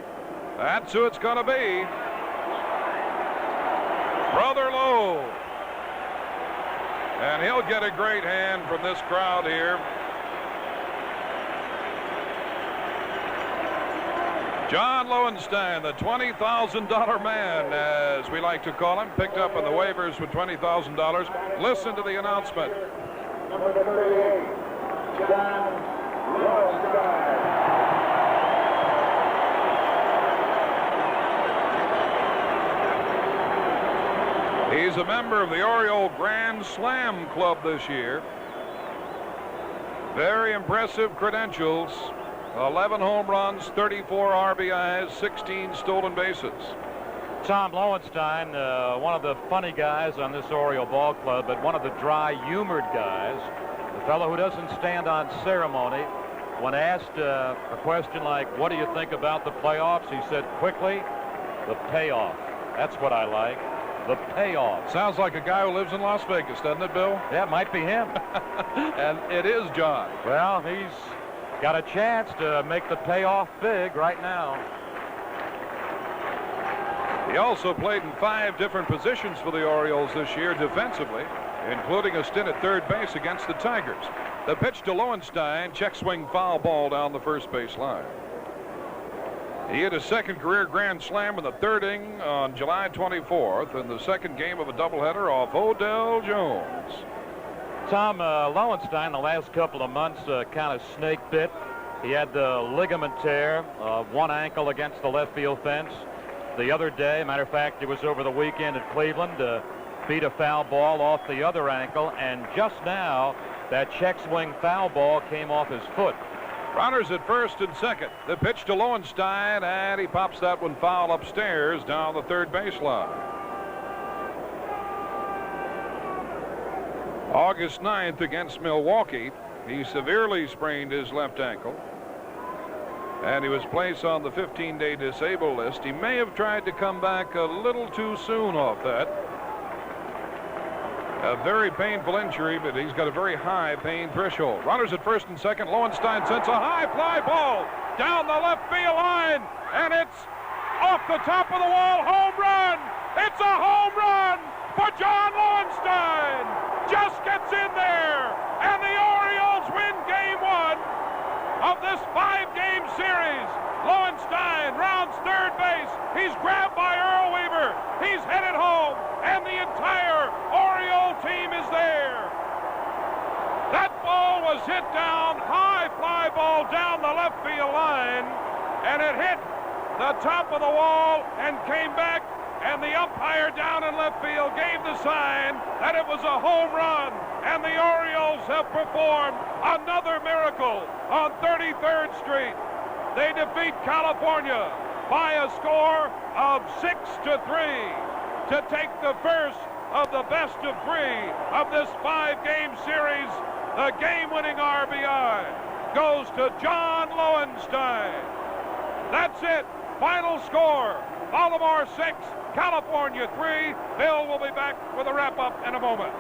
That's who it's going to be. Brother Lowe. And he'll get a great hand from this crowd here. John Lowenstein, the $20,000 man, as we like to call him, picked up on the waivers for $20,000. Listen to the announcement. Number 38, John Lowenstein. He's a member of the Oriole Grand Slam Club this year. Very impressive credentials. 11 home runs, 34 RBIs, 16 stolen bases. Tom Lowenstein, one of the funny guys on this Oriole ball club, but one of the dry, humored guys. The fellow who doesn't stand on ceremony. When asked a question like, what do you think about the playoffs? He said quickly, the payoff. That's what I like. The payoff. Sounds like a guy who lives in Las Vegas, doesn't it, Bill? Yeah, it might be him. And it is John. Well, he's got a chance to make the payoff big right now. He also played in 5 different positions for the Orioles this year defensively, including a stint at third base against the Tigers. The pitch to Lowenstein, check swing foul ball down the first base line. He hit his second career grand slam in the 3rd inning on July 24th in the second game of a doubleheader off Odell Jones. Tom, Lowenstein the last couple of months kind of snake bit. He had the ligament tear of one ankle against the left field fence. The other day, matter of fact, it was over the weekend at Cleveland, beat a foul ball off the other ankle, and just now that check swing foul ball came off his foot. Runners at first and second. The pitch to Lowenstein, and he pops that one foul upstairs down the third baseline. August 9th against Milwaukee, he severely sprained his left ankle, and he was placed on the 15-day disabled list. He may have tried to come back a little too soon off that. A very painful injury, but he's got a very high pain threshold. Runners at first and second. Lowenstein sends a high fly ball down the left field line, and it's off the top of the wall. Home run! It's a home run for John Lowenstein! Just gets in there, and the Orioles win game 1 of this 5-game series. Lowenstein rounds third base. He's grabbed by Earl Weaver. He's headed home, and the entire Oriole team is there. That ball was hit down, high fly ball down the left field line, and it hit the top of the wall and came back, and the umpire down in left field gave the sign that it was a home run, and the Orioles have performed another miracle on 33rd Street. They defeat California by a score of 6-3 to take the first of the best of 3 of this 5-game series. The game-winning RBI goes to John Lowenstein. That's it. Final score, Baltimore 6, California 3. Bill will be back with a wrap-up in a moment.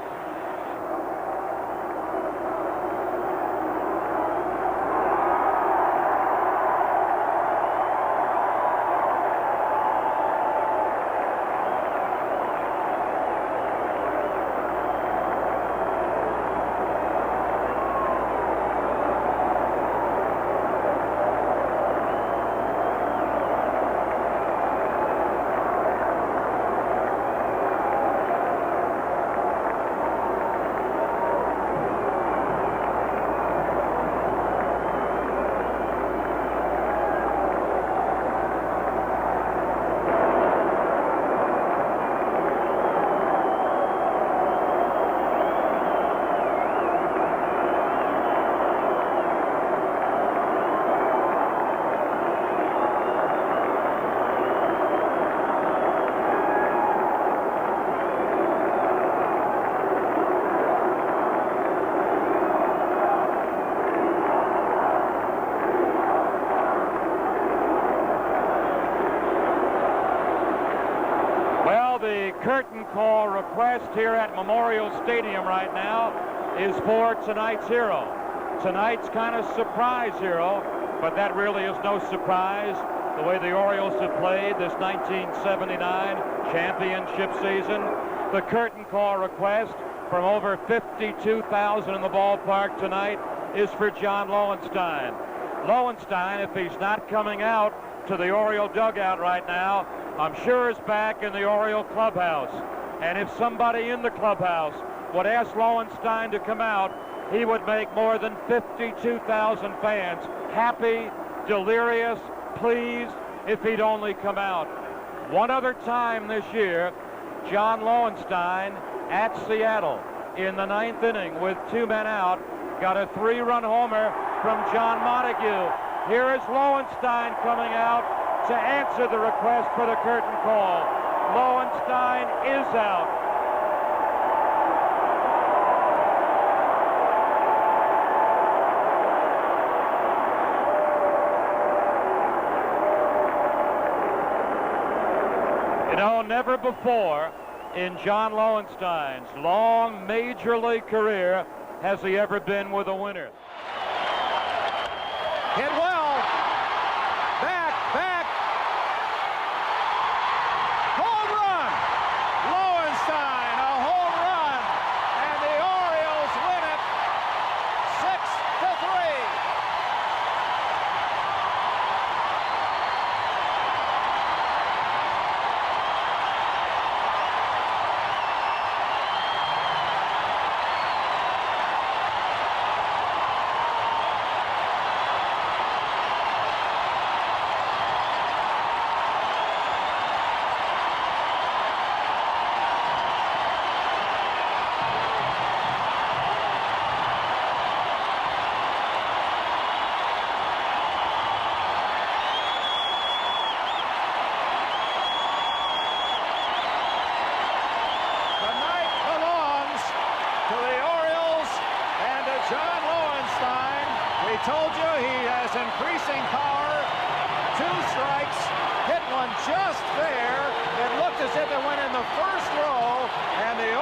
The curtain call request here at Memorial Stadium right now is for tonight's hero. Tonight's kind of surprise hero, but that really is no surprise. The way the Orioles have played this 1979 championship season. The curtain call request from over 52,000 in the ballpark tonight is for John Lowenstein. Lowenstein, if he's not coming out to the Oriole dugout right now, I'm sure is back in the Oriole clubhouse. And if somebody in the clubhouse would ask Lowenstein to come out, he would make more than 52,000 fans happy, delirious, pleased if he'd only come out. One other time this year, John Lowenstein at Seattle in the 9th inning with 2 men out, got a 3-run homer from John Montague. Here is Lowenstein coming out to answer the request for the curtain call. Lowenstein is out. You know, never before in John Lowenstein's long major league career has he ever been with a winner. Hit well. Back. Home run. Lowenstein, a home run. And the Orioles win it 6-3. Told you he has increasing power. 2 strikes, hit one just there. It looked as if it went in the first row, and the